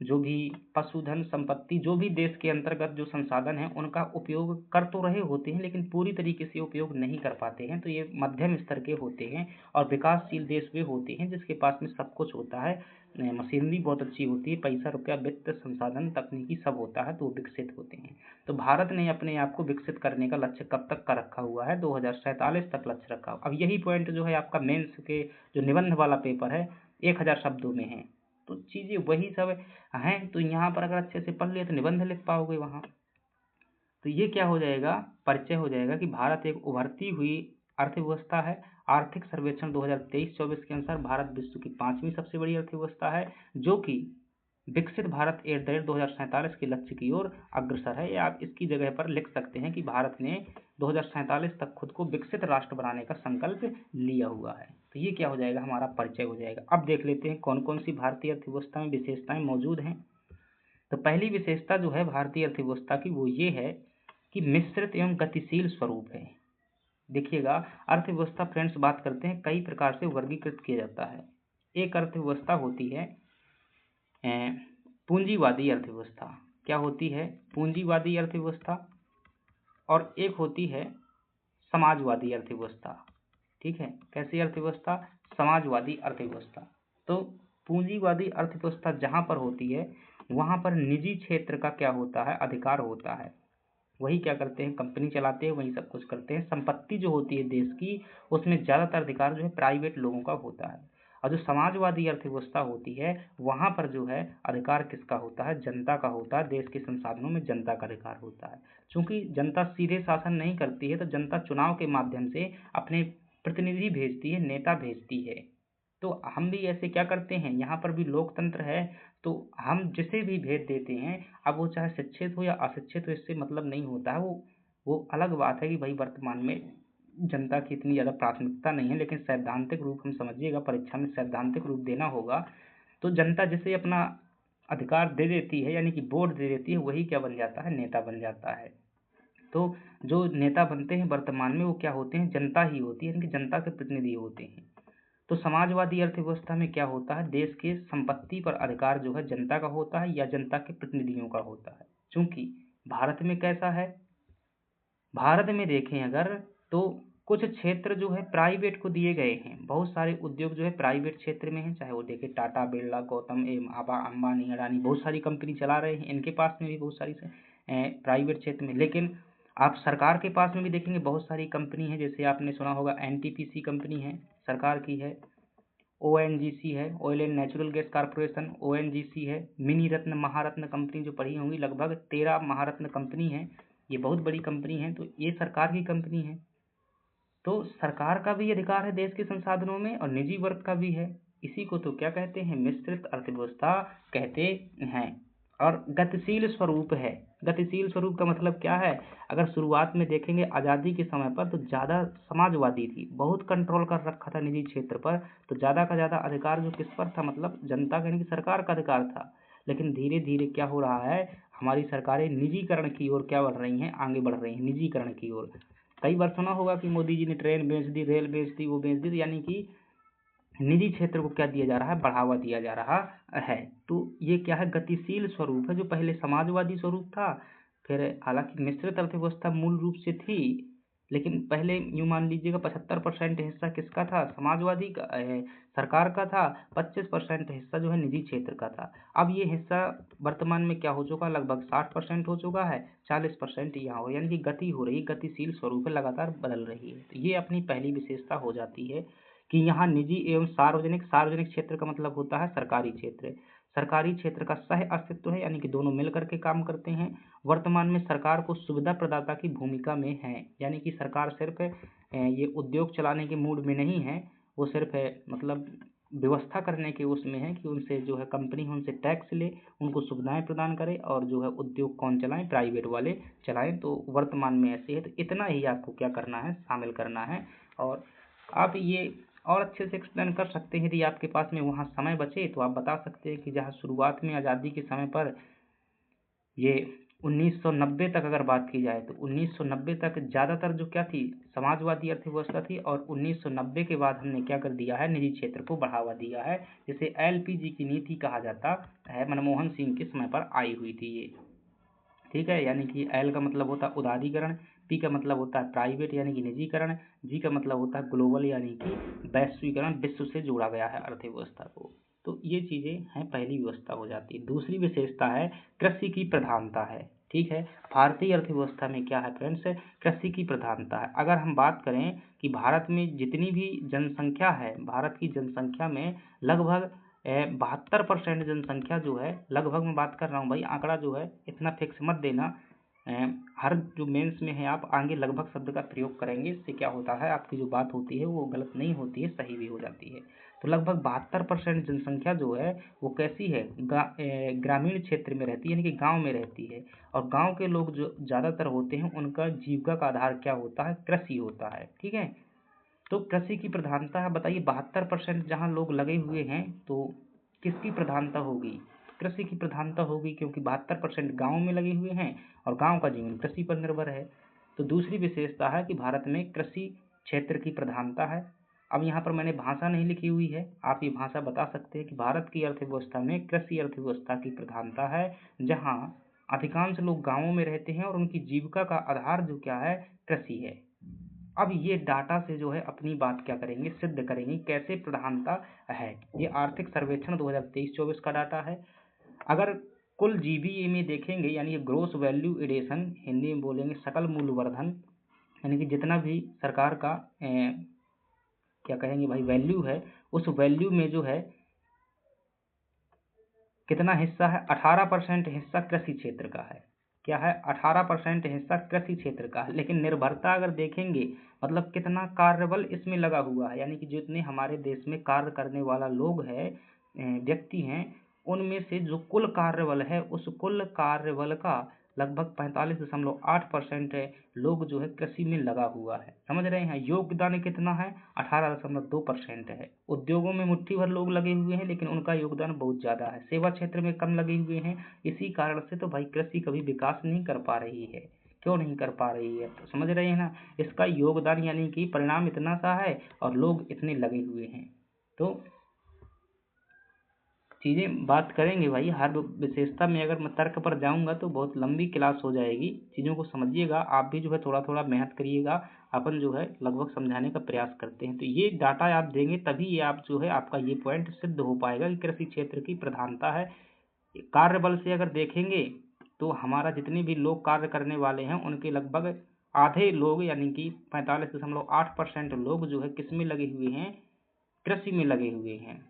जो भी पशुधन संपत्ति, जो भी देश के अंतर्गत जो संसाधन है, उनका उपयोग कर तो रहे होते हैं, लेकिन पूरी तरीके से उपयोग नहीं कर पाते हैं। तो ये मध्यम स्तर के होते हैं। और विकासशील देश वे होते हैं जिसके पास में सब कुछ होता है, मशीनरी बहुत अच्छी होती है, पैसा रुपया, वित्त, संसाधन, तकनीकी सब होता है, तो वो विकसित होते हैं। तो भारत ने अपने आप को विकसित करने का लक्ष्य कब तक का रखा हुआ है, 2047 तक लक्ष्य रखा। अब यही पॉइंट जो है आपका मेंस के जो निबंध वाला पेपर है, 1000 शब्दों में है। तो चीजें वही सब हैं। तो यहाँ पर अगर अच्छे से पढ़ लिए तो निबंध लिख पाओगे वहाँ। तो ये क्या हो जाएगा, परिचय हो जाएगा कि भारत एक उभरती हुई अर्थव्यवस्था है। आर्थिक सर्वेक्षण 2023-24 के अनुसार भारत विश्व की 5वीं सबसे बड़ी अर्थव्यवस्था है, जो कि विकसित भारत @ 2047 के लक्ष्य की ओर अग्रसर है। या आप इसकी जगह पर लिख सकते हैं कि भारत ने 2047 तक खुद को विकसित राष्ट्र बनाने का संकल्प लिया हुआ है। तो ये क्या हो जाएगा, हमारा परिचय हो जाएगा। अब देख लेते हैं कौन कौन सी भारतीय अर्थव्यवस्था में विशेषताएं मौजूद हैं। तो पहली विशेषता जो है भारतीय अर्थव्यवस्था की, वो ये है कि मिश्रित एवं गतिशील स्वरूप है। देखिएगा, अर्थव्यवस्था फ्रेंड्स बात करते हैं, कई प्रकार से वर्गीकृत किया जाता है। एक अर्थव्यवस्था होती है पूंजीवादी अर्थव्यवस्था। क्या होती है, पूंजीवादी अर्थव्यवस्था। और एक होती है समाजवादी अर्थव्यवस्था। ठीक है, कैसी अर्थव्यवस्था, समाजवादी अर्थव्यवस्था। तो पूंजीवादी अर्थव्यवस्था जहां पर होती है, वहां पर निजी क्षेत्र का क्या होता है, अधिकार होता है। वही क्या करते हैं, कंपनी चलाते हैं, वही सब कुछ करते हैं। संपत्ति जो होती है देश की, उसमें ज़्यादातर अधिकार जो है प्राइवेट लोगों का होता है। और जो समाजवादी अर्थव्यवस्था होती है, वहाँ पर जो है अधिकार किसका होता है, जनता का होता है। देश के संसाधनों में जनता का अधिकार होता है। चूंकि जनता सीधे शासन नहीं करती है, तो जनता चुनाव के माध्यम से अपने प्रतिनिधि भेजती है, नेता भेजती है। तो हम भी ऐसे क्या करते हैं, यहाँ पर भी लोकतंत्र है, तो हम जिसे भी भेज देते हैं, अब वो चाहे शिक्षित हो या अशिक्षित हो, इससे मतलब नहीं होता है। वो अलग बात है कि भाई वर्तमान में जनता की इतनी ज़्यादा प्राथमिकता नहीं है, लेकिन सैद्धांतिक रूप हम समझिएगा, परीक्षा में सैद्धांतिक रूप देना होगा, तो जनता जिसे अपना अधिकार दे देती है, यानी कि वोट दे देती है, वही क्या बन जाता है, नेता बन जाता है। तो जो नेता बनते हैं वर्तमान में, वो क्या होते हैं, जनता ही होती है, यानी कि जनता के प्रतिनिधि होते हैं। तो समाजवादी अर्थव्यवस्था में क्या होता है, देश के संपत्ति पर अधिकार जो है जनता का होता है या जनता के प्रतिनिधियों का होता है। चूंकि भारत में कैसा है, भारत में देखें अगर, तो कुछ क्षेत्र जो है प्राइवेट को दिए गए हैं। बहुत सारे उद्योग जो है प्राइवेट क्षेत्र में हैं, चाहे वो देखें टाटा, बिरला, गौतम अंबानी, अडानी, बहुत सारी कंपनी चला रहे हैं, इनके पास में भी बहुत सारी प्राइवेट क्षेत्र में। लेकिन आप सरकार के पास में भी देखेंगे बहुत सारी कंपनी है, जैसे आपने सुना होगा एनटीपीसी कंपनी है, सरकार की है। ओएनजीसी है, oil and natural gas corporation, ONGC है। मिनी रत्न, महारत्न कंपनी जो पढ़ी होंगी, लगभग 13 महारत्न कंपनी है। ये बहुत बड़ी कंपनी है, तो ये सरकार की कंपनी है। तो सरकार का भी अधिकार है देश के संसाधनों में, और निजी वर्ग का भी है। इसी को तो क्या कहते हैं, मिश्रित अर्थव्यवस्था कहते हैं। और गतिशील स्वरूप है। गतिशील स्वरूप का मतलब क्या है, अगर शुरुआत में देखेंगे आज़ादी के समय पर, तो ज़्यादा समाजवादी थी, बहुत कंट्रोल कर रखा था निजी क्षेत्र पर, तो ज़्यादा का ज़्यादा अधिकार जो किस पर था, मतलब जनता का, यानी कि सरकार का अधिकार था। लेकिन धीरे धीरे क्या हो रहा है, हमारी सरकारें निजीकरण की ओर क्या बढ़ रही हैं, आगे बढ़ रही हैं, निजीकरण की ओर। कई बार सुना होगा कि मोदी जी ने ट्रेन बेच दी, रेल बेच दी, वो बेच दी, यानी कि निजी क्षेत्र को क्या दिया जा रहा है, बढ़ावा दिया जा रहा है। तो ये क्या है, गतिशील स्वरूप है, जो पहले समाजवादी स्वरूप था। फिर हालांकि मिश्रित अर्थव्यवस्था मूल रूप से थी, लेकिन पहले यूँ मान लीजिएगा 75% हिस्सा किसका था, समाजवादी का, सरकार का था। 25% हिस्सा जो है निजी क्षेत्र का था। अब ये हिस्सा वर्तमान में क्या हो चुका, लगभग 60% हो चुका है, 40% यहाँ हो, यानी कि गति हो रही, गतिशील स्वरूप है, लगातार बदल रही है। तो ये अपनी पहली विशेषता हो जाती है कि यहाँ निजी एवं सार्वजनिक, सार्वजनिक क्षेत्र का मतलब होता है सरकारी क्षेत्र, सरकारी क्षेत्र का सह अस्तित्व है, यानी कि दोनों मिल करके काम करते हैं। वर्तमान में सरकार को सुविधा प्रदाता की भूमिका में है, यानी कि सरकार सिर्फ ये उद्योग चलाने के मूड में नहीं है, वो सिर्फ मतलब व्यवस्था करने के उसमें है कि उनसे जो है कंपनी है, उनसे टैक्स ले, उनको सुविधाएं प्रदान करे, और जो है उद्योग कौन चलाएं, प्राइवेट वाले चलाएं। तो वर्तमान में ऐसे है, तो इतना ही आपको क्या करना है, शामिल करना है। और आप ये और अच्छे से एक्सप्लेन कर सकते हैं, यदि आपके पास में वहाँ समय बचे तो आप बता सकते हैं कि जहाँ शुरुआत में आज़ादी के समय पर ये 1990 तक अगर बात की जाए, तो 1990 तक ज़्यादातर जो क्या थी, समाजवादी अर्थव्यवस्था थी, और 1990 के बाद हमने क्या कर दिया है, निजी क्षेत्र को बढ़ावा दिया है, जिसे एलपीजी की नीति कहा जाता है, मनमोहन सिंह के समय पर आई हुई थी ये। ठीक है, यानी कि एल का मतलब होता है उदारीकरण, पी का मतलब होता है प्राइवेट यानी कि निजीकरण, जी का मतलब होता है ग्लोबल यानी कि वैश्वीकरण, विश्व से जोड़ा गया है अर्थव्यवस्था को। तो ये चीज़ें हैं, पहली व्यवस्था हो जाती है। दूसरी विशेषता है कृषि की प्रधानता है। ठीक है, भारतीय अर्थव्यवस्था में क्या है फ्रेंड्स, कृषि की प्रधानता है। अगर हम बात करें कि भारत में जितनी भी जनसंख्या है, भारत की जनसंख्या में लगभग 72% जनसंख्या जो है, लगभग मैं बात कर रहा हूँ भाई, आंकड़ा जो है इतना फिक्स मत देना। अ, हर जो मेंस में है आप आगे लगभग शब्द का प्रयोग करेंगे, इससे क्या होता है, आपकी जो बात होती है वो गलत नहीं होती है, सही भी हो जाती है। तो लगभग 72% जनसंख्या जो है वो कैसी है, ग्रामीण क्षेत्र में रहती है, यानी कि गांव में रहती है। और गांव के लोग जो ज़्यादातर होते हैं, उनका जीविका का आधार क्या होता है, कृषि होता है। ठीक है, तो कृषि की प्रधानता है। बताइए 72% जहाँ लोग लगे हुए हैं, तो किसकी प्रधानता होगी, कृषि की प्रधानता होगी, क्योंकि 72% गाँव में लगे हुए हैं, और गाँव का जीवन कृषि पर निर्भर है। तो दूसरी विशेषता है कि भारत में कृषि क्षेत्र की प्रधानता है। अब यहाँ पर मैंने भाषा नहीं लिखी हुई है, आप ये भाषा बता सकते हैं कि भारत की अर्थव्यवस्था में कृषि अर्थव्यवस्था की प्रधानता है, जहाँ अधिकांश लोग गाँवों में रहते हैं, और उनकी जीविका का आधार जो क्या है, कृषि है। अब ये डाटा से जो है अपनी बात क्या करेंगे, सिद्ध करेंगे कैसे प्रधानता है। ये आर्थिक सर्वेक्षण 2023-24 का डाटा है। अगर कुल जीबीए में देखेंगे यानी ग्रोस वैल्यू एडिशन, हिंदी में बोलेंगे सकल मूल्यवर्धन, यानी कि जितना भी सरकार का क्या कहेंगे भाई वैल्यू है, उस वैल्यू में जो है कितना हिस्सा है, 18% हिस्सा कृषि क्षेत्र का है। क्या है, 18% हिस्सा कृषि क्षेत्र का है। लेकिन निर्भरता अगर देखेंगे मतलब कितना कार्यबल इसमें लगा हुआ है, यानी कि जितने हमारे देश में कार्य करने वाला लोग है, व्यक्ति हैं, उनमें से जो कुल कार्यबल है उस कुल कार्यबल का लगभग 45.8% लोग जो है कृषि में लगा हुआ है। समझ रहे हैं, योगदान कितना है, 18.2% है। उद्योगों में मुट्ठी भर लोग लगे हुए हैं लेकिन उनका योगदान बहुत ज्यादा है। सेवा क्षेत्र में कम लगे हुए हैं। इसी कारण से तो भाई कृषि कभी विकास नहीं कर पा रही है। क्यों नहीं कर पा रही है, तो समझ रहे हैं ना, इसका योगदान यानी कि परिणाम इतना सा है और लोग इतने लगे हुए हैं। तो चीज़ें बात करेंगे भाई, हर विशेषता में अगर मैं तर्क पर जाऊंगा तो बहुत लंबी क्लास हो जाएगी। चीज़ों को समझिएगा, आप भी जो है थोड़ा थोड़ा मेहनत करिएगा। अपन जो है लगभग समझाने का प्रयास करते हैं, तो ये डाटा आप देंगे तभी ये आप जो है आपका ये पॉइंट सिद्ध हो पाएगा कि कृषि क्षेत्र की प्रधानता है। कार्यबल से अगर देखेंगे तो हमारा जितने भी लोग कार्य करने वाले हैं उनके लगभग आधे लोग यानी कि 45.8% लोग जो है किस में लगे हुए हैं, कृषि में लगे हुए हैं।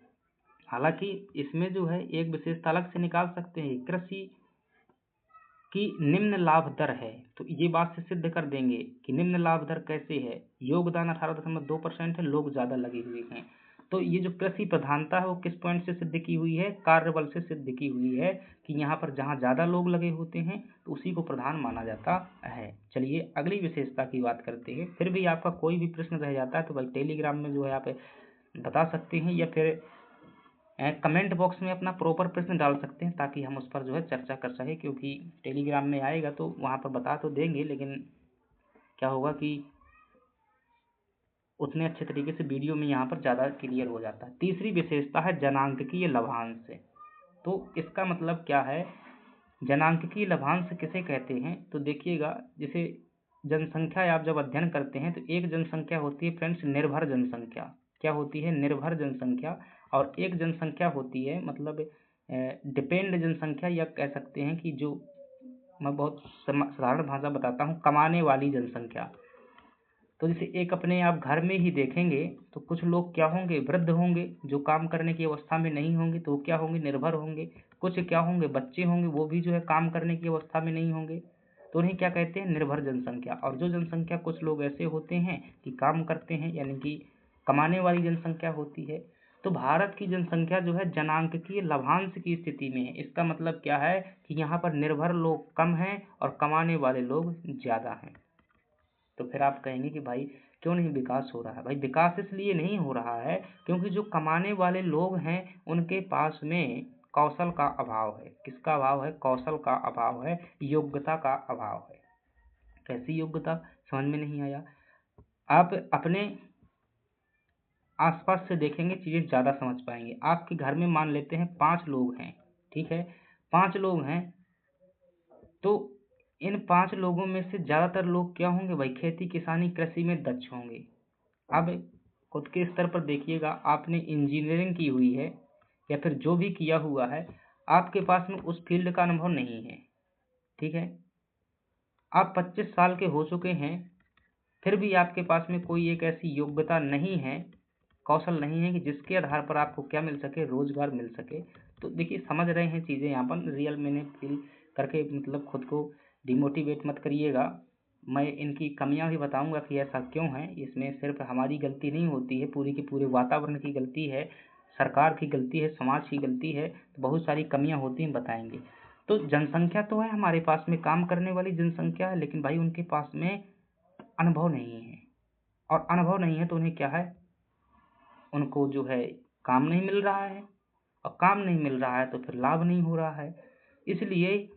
हालांकि इसमें जो है एक विशेषता अलग से निकाल सकते हैं, कृषि की निम्न लाभ दर है, तो ये बात से सिद्ध कर देंगे कि निम्न लाभ दर कैसे है, योगदान 18.2% है, लोग ज्यादा लगे हुए हैं। तो ये जो कृषि प्रधानता है वो किस पॉइंट से सिद्ध की हुई है, कार्यबल से सिद्ध की हुई है कि यहाँ पर जहाँ ज्यादा लोग लगे होते हैं तो उसी को प्रधान माना जाता है। चलिए अगली विशेषता की बात करते हैं। फिर भी आपका कोई भी प्रश्न रह जाता है तो भाई टेलीग्राम में जो है आप बता सकते हैं या फिर कमेंट बॉक्स में अपना प्रॉपर प्रश्न डाल सकते हैं ताकि हम उस पर जो है चर्चा कर सकें, क्योंकि टेलीग्राम में आएगा तो वहाँ पर बता तो देंगे लेकिन क्या होगा कि उतने अच्छे तरीके से वीडियो में यहाँ पर ज़्यादा क्लियर हो जाता है। तीसरी विशेषता है जनांकीय लाभांश। तो इसका मतलब क्या है, जनांकीय लाभांश किसे कहते हैं, तो देखिएगा जैसे जनसंख्या आप जब अध्ययन करते हैं तो एक जनसंख्या होती है फ्रेंड्स निर्भर जनसंख्या। क्या होती है, निर्भर जनसंख्या। और एक जनसंख्या होती है मतलब डिपेंड जनसंख्या, या कह सकते हैं कि जो मैं बहुत साधारण भाषा बताता हूँ, कमाने वाली जनसंख्या। तो जैसे एक अपने आप घर में ही देखेंगे तो कुछ लोग क्या होंगे, वृद्ध होंगे जो काम करने की अवस्था में नहीं होंगे, तो क्या होंगे, निर्भर होंगे। कुछ क्या होंगे, बच्चे होंगे, वो भी जो है काम करने की अवस्था में नहीं होंगे, तो उन्हें क्या कहते हैं, निर्भर जनसंख्या। और जो जनसंख्या कुछ लोग ऐसे होते हैं कि काम करते हैं यानी कि कमाने वाली जनसंख्या होती है। तो भारत की जनसंख्या जो है जनांकीय लाभांश की स्थिति में है। इसका मतलब क्या है कि यहाँ पर निर्भर लोग कम हैं और कमाने वाले लोग ज्यादा हैं। तो फिर आप कहेंगे कि भाई क्यों नहीं विकास हो रहा है, भाई विकास इसलिए नहीं हो रहा है क्योंकि जो कमाने वाले लोग हैं उनके पास में कौशल का अभाव है। किसका अभाव है, कौशल का अभाव है, योग्यता का अभाव है। कैसी योग्यता, समझ में नहीं आया। आप अपने आसपास से देखेंगे चीजें ज्यादा समझ पाएंगे। आपके घर में मान लेते हैं 5 लोग हैं, ठीक है, 5 लोग हैं, तो इन 5 लोगों में से ज्यादातर लोग क्या होंगे भाई, खेती किसानी कृषि में दक्ष होंगे। अब खुद के स्तर पर देखिएगा, आपने इंजीनियरिंग की हुई है या फिर जो भी किया हुआ है, आपके पास में उस फील्ड का अनुभव नहीं है, ठीक है, आप 25 साल के हो चुके हैं, फिर भी आपके पास में कोई एक ऐसी योग्यता नहीं है, कौशल नहीं है कि जिसके आधार पर आपको क्या मिल सके, रोजगार मिल सके। तो देखिए समझ रहे हैं चीज़ें यहाँ पर रियल मैंने फील करके, मतलब खुद को डिमोटिवेट मत करिएगा। मैं इनकी कमियां भी बताऊंगा कि ऐसा क्यों है। इसमें सिर्फ हमारी गलती नहीं होती है, पूरी की पूरे वातावरण की गलती है, सरकार की गलती है, समाज की गलती है, तो बहुत सारी कमियां होती हैं, बताएंगे। तो जनसंख्या तो है हमारे पास में, काम करने वाली जनसंख्या है, लेकिन भाई उनके पास में अनुभव नहीं है। और अनुभव नहीं है तो उन्हें क्या है, उनको जो है काम नहीं मिल रहा है, और काम नहीं मिल रहा है तो फिर लाभ नहीं हो रहा है। इसलिए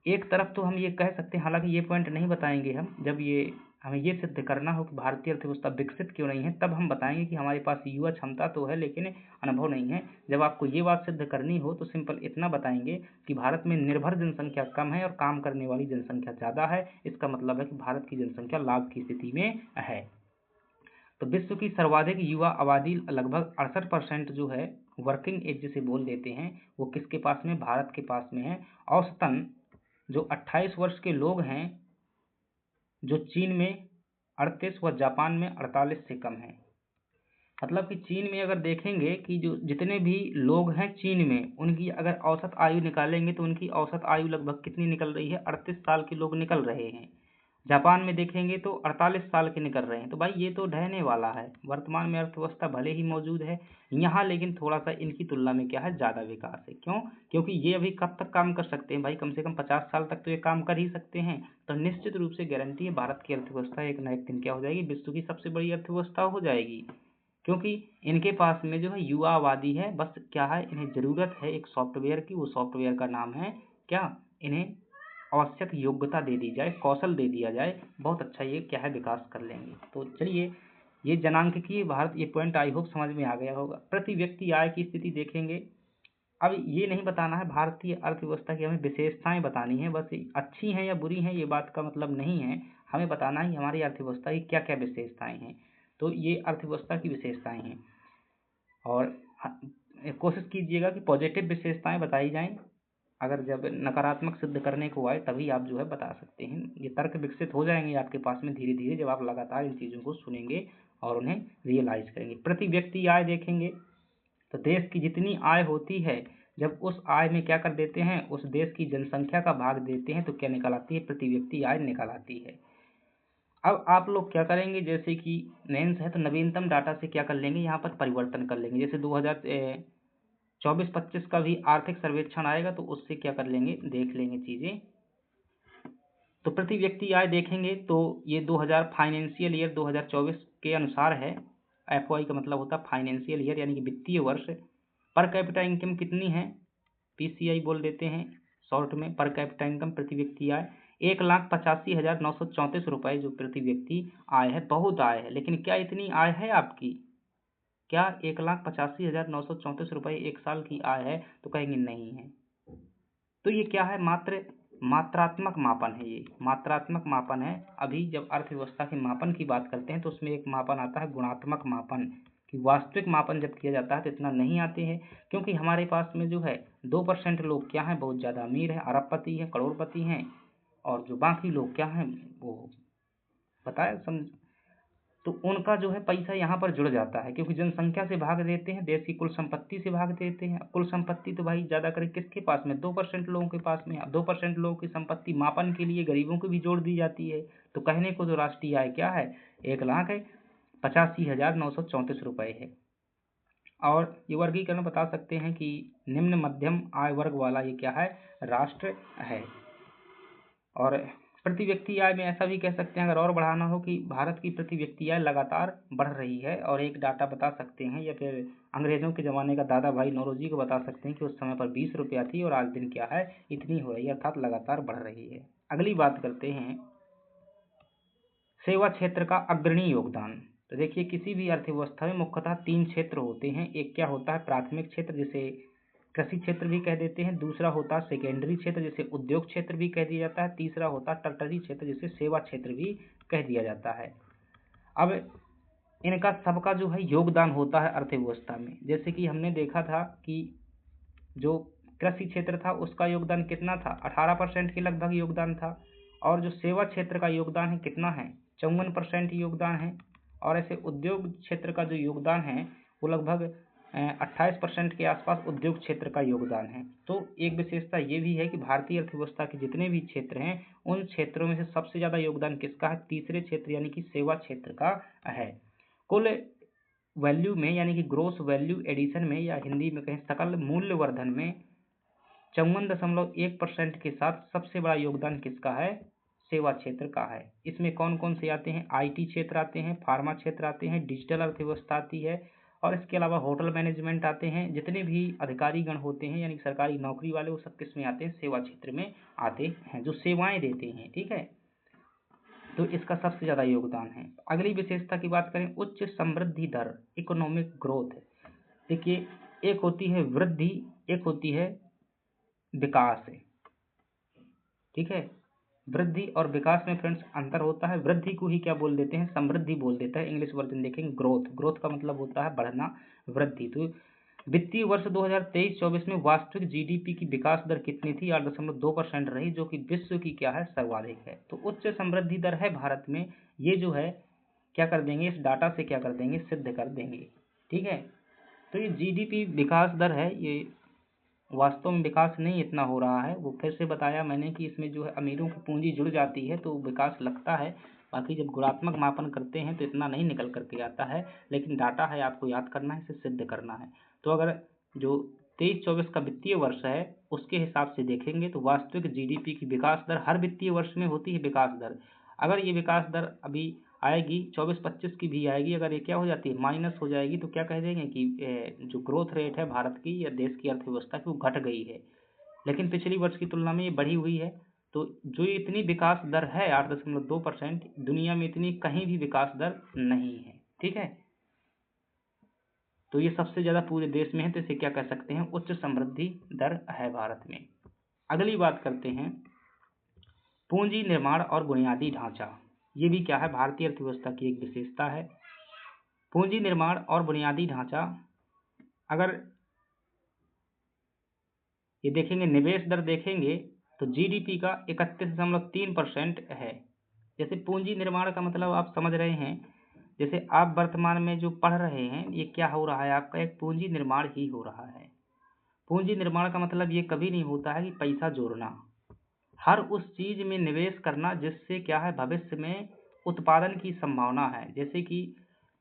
एक तरफ तो हम ये कह सकते हैं, हालांकि ये पॉइंट नहीं बताएंगे हम, जब ये हमें ये सिद्ध करना हो कि भारतीय अर्थव्यवस्था विकसित क्यों नहीं है, तब हम बताएंगे कि हमारे पास युवा क्षमता तो है लेकिन अनुभव नहीं है। जब आपको ये बात सिद्ध करनी हो तो सिंपल इतना बताएंगे कि भारत में निर्भर जनसंख्या कम है और काम करने वाली जनसंख्या ज़्यादा है। इसका मतलब है कि भारत की जनसंख्या लाभ की स्थिति में है। तो विश्व की सर्वाधिक युवा आबादी लगभग 68% जो है वर्किंग एज जिसे बोल देते हैं, वो किसके पास में, भारत के पास में है। औसतन जो 28 वर्ष के लोग हैं, जो चीन में 38 व जापान में 48 से कम है। मतलब कि चीन में अगर देखेंगे कि जो जितने भी लोग हैं चीन में, उनकी अगर औसत आयु निकालेंगे तो उनकी औसत आयु लगभग कितनी निकल रही है, 38 साल के लोग निकल रहे हैं। जापान में देखेंगे तो 48 साल के निकल रहे हैं। तो भाई ये तो ढहने वाला है। वर्तमान में अर्थव्यवस्था भले ही मौजूद है यहाँ, लेकिन थोड़ा सा इनकी तुलना में क्या है, ज़्यादा विकास है। क्यों? क्योंकि ये अभी कब तक काम कर सकते हैं भाई, कम से कम 50 साल तक तो ये काम कर ही सकते हैं। तो निश्चित रूप से गारंटी है भारत की अर्थव्यवस्था एक न एक दिन क्या हो जाएगी, विश्व की सबसे बड़ी अर्थव्यवस्था हो जाएगी। क्योंकि इनके पास में जो है युवा आबादी है, बस क्या है, इन्हें ज़रूरत है एक सॉफ्टवेयर की। वो सॉफ्टवेयर का नाम है क्या, इन्हें आवश्यक योग्यता दे दी जाए, कौशल दे दिया जाए, बहुत अच्छा ये क्या है विकास कर लेंगे। तो चलिए, ये जनांक भारत, ये पॉइंट आई होप समझ में आ गया होगा। प्रति व्यक्ति आय की स्थिति देखेंगे। अब ये नहीं बताना है भारतीय अर्थव्यवस्था की, हमें विशेषताएं बतानी है, बस अच्छी हैं या बुरी हैं ये बात का मतलब नहीं है। हमें बताना है हमारी अर्थव्यवस्था की क्या क्या विशेषताएं हैं। तो ये अर्थव्यवस्था की विशेषताएं हैं, और कोशिश कीजिएगा कि पॉजिटिव विशेषताएं बताई जाएं। अगर जब नकारात्मक सिद्ध करने को आए तभी आप जो है बता सकते हैं। ये तर्क विकसित हो जाएंगे आपके पास में धीरे धीरे, जब आप लगातार इन चीज़ों को सुनेंगे और उन्हें रियलाइज करेंगे। प्रति व्यक्ति आय देखेंगे तो देश की जितनी आय होती है, जब उस आय में क्या कर देते हैं, उस देश की जनसंख्या का भाग देते हैं तो क्या निकल आती है, प्रति व्यक्ति आय निकल आती है। अब आप लोग क्या करेंगे, जैसे कि नैन्स है तो नवीनतम डाटा से क्या कर लेंगे, यहाँ पर परिवर्तन कर लेंगे। जैसे 2024-25 का भी आर्थिक सर्वेक्षण आएगा तो उससे क्या कर लेंगे, देख लेंगे चीज़ें। तो प्रति व्यक्ति आय देखेंगे तो ये 2000 फाइनेंशियल ईयर 2024 के अनुसार है। FY का मतलब होता है फाइनेंशियल ईयर, यानी कि वित्तीय वर्ष। पर कैपिटा इनकम कितनी है, PCI बोल देते हैं शॉर्ट में, पर कैपिटा इनकम प्रति व्यक्ति आय 1,85,934 रुपये जो प्रति व्यक्ति आय है। बहुत आय है, लेकिन क्या इतनी आय है आपकी, क्या 1,85,934 रुपये एक साल की आय है, तो कहेंगे नहीं है। तो ये क्या है, मात्रात्मक मापन है, ये मात्रात्मक मापन है। अभी जब अर्थव्यवस्था के मापन की बात करते हैं तो उसमें एक मापन आता है गुणात्मक मापन, कि वास्तविक मापन जब किया जाता है तो इतना नहीं आते हैं। क्योंकि हमारे पास में जो है 2% लोग क्या हैं, बहुत ज़्यादा अमीर हैं, अरबपति हैं, करोड़पति हैं, और जो बाकी लोग क्या हैं वो बताया समझ, तो उनका जो है पैसा यहाँ पर जुड़ जाता है। क्योंकि जनसंख्या से भाग देते हैं, देश की कुल संपत्ति से भाग देते हैं। कुल संपत्ति तो भाई ज़्यादा कर किसके पास में, 2% लोगों के पास में। अब 2% लोगों की संपत्ति मापन के लिए गरीबों को भी जोड़ दी जाती है। तो कहने को जो राष्ट्रीय आय क्या है, 1,85,934 रुपये है। और ये वर्गीकरण बता सकते हैं कि निम्न मध्यम आय वर्ग वाला ये क्या है, राष्ट्र है। और प्रति व्यक्ति आय में ऐसा भी कह सकते हैं, अगर और बढ़ाना हो, कि भारत की प्रति व्यक्ति आय लगातार बढ़ रही है। और एक डाटा बता सकते हैं, या फिर अंग्रेजों के ज़माने का दादा भाई नौरोजी को बता सकते हैं कि उस समय पर 20 रुपया थी और आज दिन क्या है, इतनी हो रही है, अर्थात लगातार बढ़ रही है। अगली बात करते हैं सेवा क्षेत्र का अग्रणी योगदान। तो देखिए, किसी भी अर्थव्यवस्था में मुख्यतः 3 क्षेत्र होते हैं। एक क्या होता है, प्राथमिक क्षेत्र, जिसे कृषि क्षेत्र भी कह देते हैं। दूसरा होता है सेकेंडरी क्षेत्र, जिसे उद्योग क्षेत्र भी कह दिया जाता है। तीसरा होता है टर्टरी क्षेत्र, जिसे सेवा क्षेत्र भी कह दिया जाता है। अब इनका सबका जो है योगदान होता है अर्थव्यवस्था में। जैसे कि हमने देखा था कि जो कृषि क्षेत्र था उसका योगदान कितना था, 18% के लगभग योगदान था। और जो सेवा क्षेत्र का योगदान है कितना है, 54% योगदान है। और ऐसे उद्योग क्षेत्र का जो योगदान है वो लगभग 28% के आसपास उद्योग क्षेत्र का योगदान है। तो एक विशेषता ये भी है कि भारतीय अर्थव्यवस्था के जितने भी क्षेत्र हैं उन क्षेत्रों में से सबसे ज़्यादा योगदान किसका है, तीसरे क्षेत्र यानी कि सेवा क्षेत्र का है। कुल वैल्यू में, यानी कि ग्रोस वैल्यू एडिशन में, या हिंदी में कहें सकल मूल्य वर्धन में 54.1% के साथ सबसे बड़ा योगदान किसका है, सेवा क्षेत्र का है। इसमें कौन कौन से आते हैं, IT क्षेत्र आते हैं, फार्मा क्षेत्र आते हैं, डिजिटल अर्थव्यवस्था आती है, और इसके अलावा होटल मैनेजमेंट आते हैं। जितने भी अधिकारी गण होते हैं यानी सरकारी नौकरी वाले, वो सब किस में आते हैं, सेवा क्षेत्र में आते हैं, जो सेवाएं देते हैं। ठीक है, तो इसका सबसे ज़्यादा योगदान है। अगली विशेषता की बात करें, उच्च समृद्धि दर, इकोनॉमिक ग्रोथ। देखिए, एक होती है वृद्धि, एक होती है विकास है। ठीक है, वृद्धि और विकास में फ्रेंड्स अंतर होता है। वृद्धि को ही क्या बोल देते हैं, समृद्धि बोल देता है। इंग्लिश वर्जन देखेंगे ग्रोथ, ग्रोथ का मतलब होता है बढ़ना, वृद्धि। तो वित्तीय वर्ष 2023-24 में वास्तविक जीडीपी की विकास दर कितनी थी? 8.2% रही, जो कि विश्व की क्या है, सर्वाधिक है। तो उच्च समृद्धि दर है भारत में। ये जो है क्या कर देंगे, इस डाटा से क्या कर देंगे, सिद्ध कर देंगे। ठीक है, तो ये जीडीपी विकास दर है, ये वास्तव में विकास नहीं इतना हो रहा है। वो फिर से बताया मैंने कि इसमें जो है अमीरों की पूंजी जुड़ जाती है तो विकास लगता है, बाकी जब गुणात्मक मापन करते हैं तो इतना नहीं निकल करके आता है। लेकिन डाटा है, आपको याद करना है, इसे सिद्ध करना है। तो अगर जो 23-24 का वित्तीय वर्ष है उसके हिसाब से देखेंगे तो वास्तविक जीडीपी की विकास दर हर वित्तीय वर्ष में होती है विकास दर। अगर ये विकास दर अभी आएगी 24-25 की भी आएगी, अगर ये क्या हो जाती है, माइनस हो जाएगी, तो क्या कह देंगे कि जो ग्रोथ रेट है भारत की या देश की अर्थव्यवस्था की वो घट गई है। लेकिन पिछली वर्ष की तुलना में ये बढ़ी हुई है। तो जो ये इतनी विकास दर है 8.2%, दुनिया में इतनी कहीं भी विकास दर नहीं है। ठीक है, तो ये सबसे ज्यादा पूरे देश में है, तो इसे क्या कह सकते हैं, उच्च समृद्धि दर है भारत में। अगली बात करते हैं पूंजी निर्माण और बुनियादी ढांचा। ये भी क्या है, भारतीय अर्थव्यवस्था की एक विशेषता है। पूंजी निर्माण और बुनियादी ढांचा, अगर ये देखेंगे, निवेश दर देखेंगे तो जीडीपी का 31.3% है। जैसे पूंजी निर्माण का मतलब आप समझ रहे हैं, जैसे आप वर्तमान में जो पढ़ रहे हैं ये क्या हो रहा है, आपका एक पूंजी निर्माण ही हो रहा है। पूंजी निर्माण का मतलब ये कभी नहीं होता है कि पैसा जोड़ना, हर उस चीज में निवेश करना जिससे क्या है, भविष्य में उत्पादन की संभावना है। जैसे कि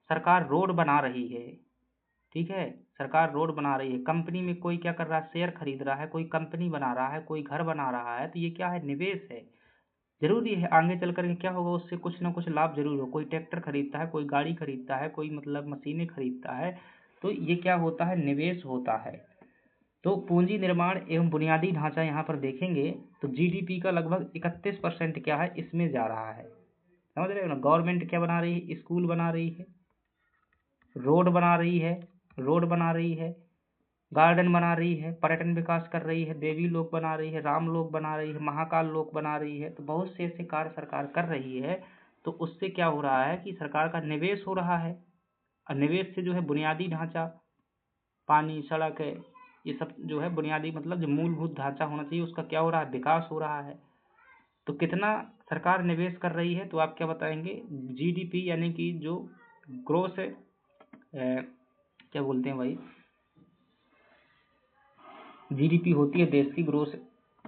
सरकार रोड बना रही है, ठीक है, सरकार रोड बना रही है, कंपनी में कोई क्या कर रहा है, शेयर खरीद रहा है, कोई कंपनी बना रहा है, कोई घर बना रहा है, तो ये क्या है, निवेश है। जरूरी है आगे चल करके क्या होगा, उससे कुछ ना कुछ लाभ जरूर हो। कोई ट्रैक्टर खरीदता है, कोई गाड़ी खरीदता है, कोई मतलब मशीनें खरीदता है, तो ये क्या होता है, निवेश होता है। तो पूंजी निर्माण एवं बुनियादी ढांचा यहाँ पर देखेंगे तो जीडीपी का लगभग 31% क्या है, इसमें जा रहा है। समझ रहे हो ना, गवर्नमेंट क्या बना रही है, स्कूल बना रही है, रोड बना रही है, रोड बना रही है, गार्डन बना रही है, पर्यटन विकास कर रही है, देवी लोक बना रही है, राम लोक बना रही है, महाकाल लोक बना रही है। तो बहुत से ऐसे कार्य सरकार कर रही है। तो उससे क्या हो रहा है कि सरकार का निवेश हो रहा है, और निवेश से जो है बुनियादी ढांचा, पानी, सड़क है, ये सब जो है बुनियादी मतलब जो मूलभूत ढांचा होना चाहिए उसका क्या हो रहा है, विकास हो रहा है। तो कितना सरकार निवेश कर रही है, तो आप क्या बताएंगे, जीडीपी यानी कि जो ग्रोस क्या बोलते हैं भाई, जीडीपी होती है देश की ग्रोस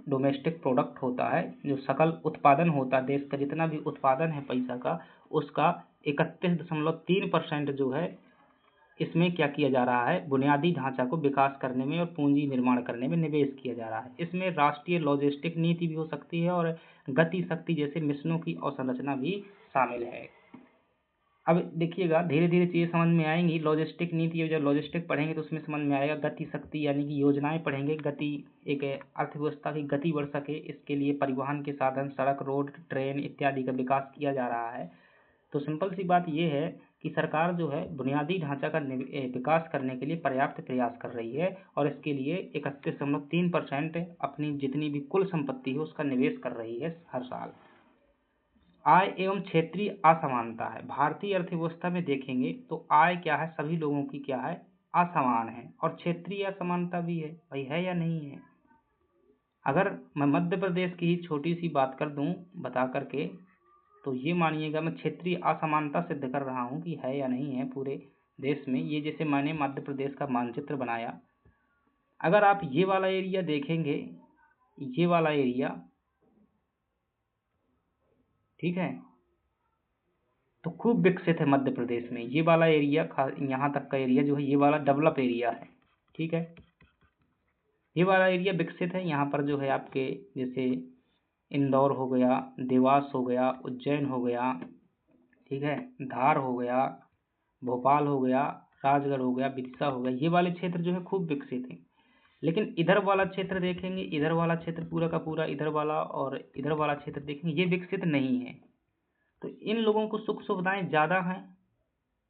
डोमेस्टिक प्रोडक्ट होता है, जो सकल उत्पादन होता है देश का, जितना भी उत्पादन है पैसा का, उसका 31.3% जो है इसमें क्या किया जा रहा है, बुनियादी ढांचा को विकास करने में और पूंजी निर्माण करने में निवेश किया जा रहा है। इसमें राष्ट्रीय लॉजिस्टिक नीति भी हो सकती है और गति शक्ति जैसे मिशनों की अवसंरचना भी शामिल है। अब देखिएगा धीरे धीरे चीजें समझ में आएंगी। लॉजिस्टिक नीति और जब लॉजिस्टिक पढ़ेंगे तो उसमें समझ में आएगा। गति शक्ति यानी कि योजनाएं पढ़ेंगे, गति एक अर्थव्यवस्था की गति बढ़ सके इसके लिए परिवहन के साधन, सड़क, रोड, ट्रेन इत्यादि का विकास किया जा रहा है। तो सिंपल सी बात यह है कि सरकार जो है बुनियादी ढांचा का विकास करने के लिए पर्याप्त प्रयास कर रही है और इसके लिए 31.3% अपनी जितनी भी कुल संपत्ति है उसका निवेश कर रही है हर साल। आय एवं क्षेत्रीय असमानता है। भारतीय अर्थव्यवस्था में देखेंगे तो आय क्या है, सभी लोगों की क्या है, असमान है, और क्षेत्रीय असमानता भी है। भाई है या नहीं है? अगर मैं मध्य प्रदेश की ही छोटी सी बात कर दूं बता करके, तो ये मानिएगा मैं क्षेत्रीय असमानता सिद्ध कर रहा हूँ कि है या नहीं है पूरे देश में। ये जैसे मैंने मध्य प्रदेश का मानचित्र बनाया, अगर आप ये वाला एरिया देखेंगे, ये वाला एरिया, ठीक है, तो खूब विकसित है मध्य प्रदेश में। ये वाला एरिया, यहाँ तक का एरिया जो है ये वाला डेवलप एरिया है, ठीक है, ये वाला एरिया विकसित है। यहाँ पर जो है आपके जैसे इंदौर हो गया, देवास हो गया, उज्जैन हो गया, ठीक है, धार हो गया, भोपाल हो गया, राजगढ़ हो गया, बिरसा हो गया, ये वाले क्षेत्र जो है खूब विकसित हैं। लेकिन इधर वाला क्षेत्र देखेंगे, इधर वाला क्षेत्र पूरा का पूरा, इधर वाला और इधर वाला क्षेत्र देखेंगे, ये विकसित नहीं है। तो इन लोगों को सुख सुविधाएं ज़्यादा हैं।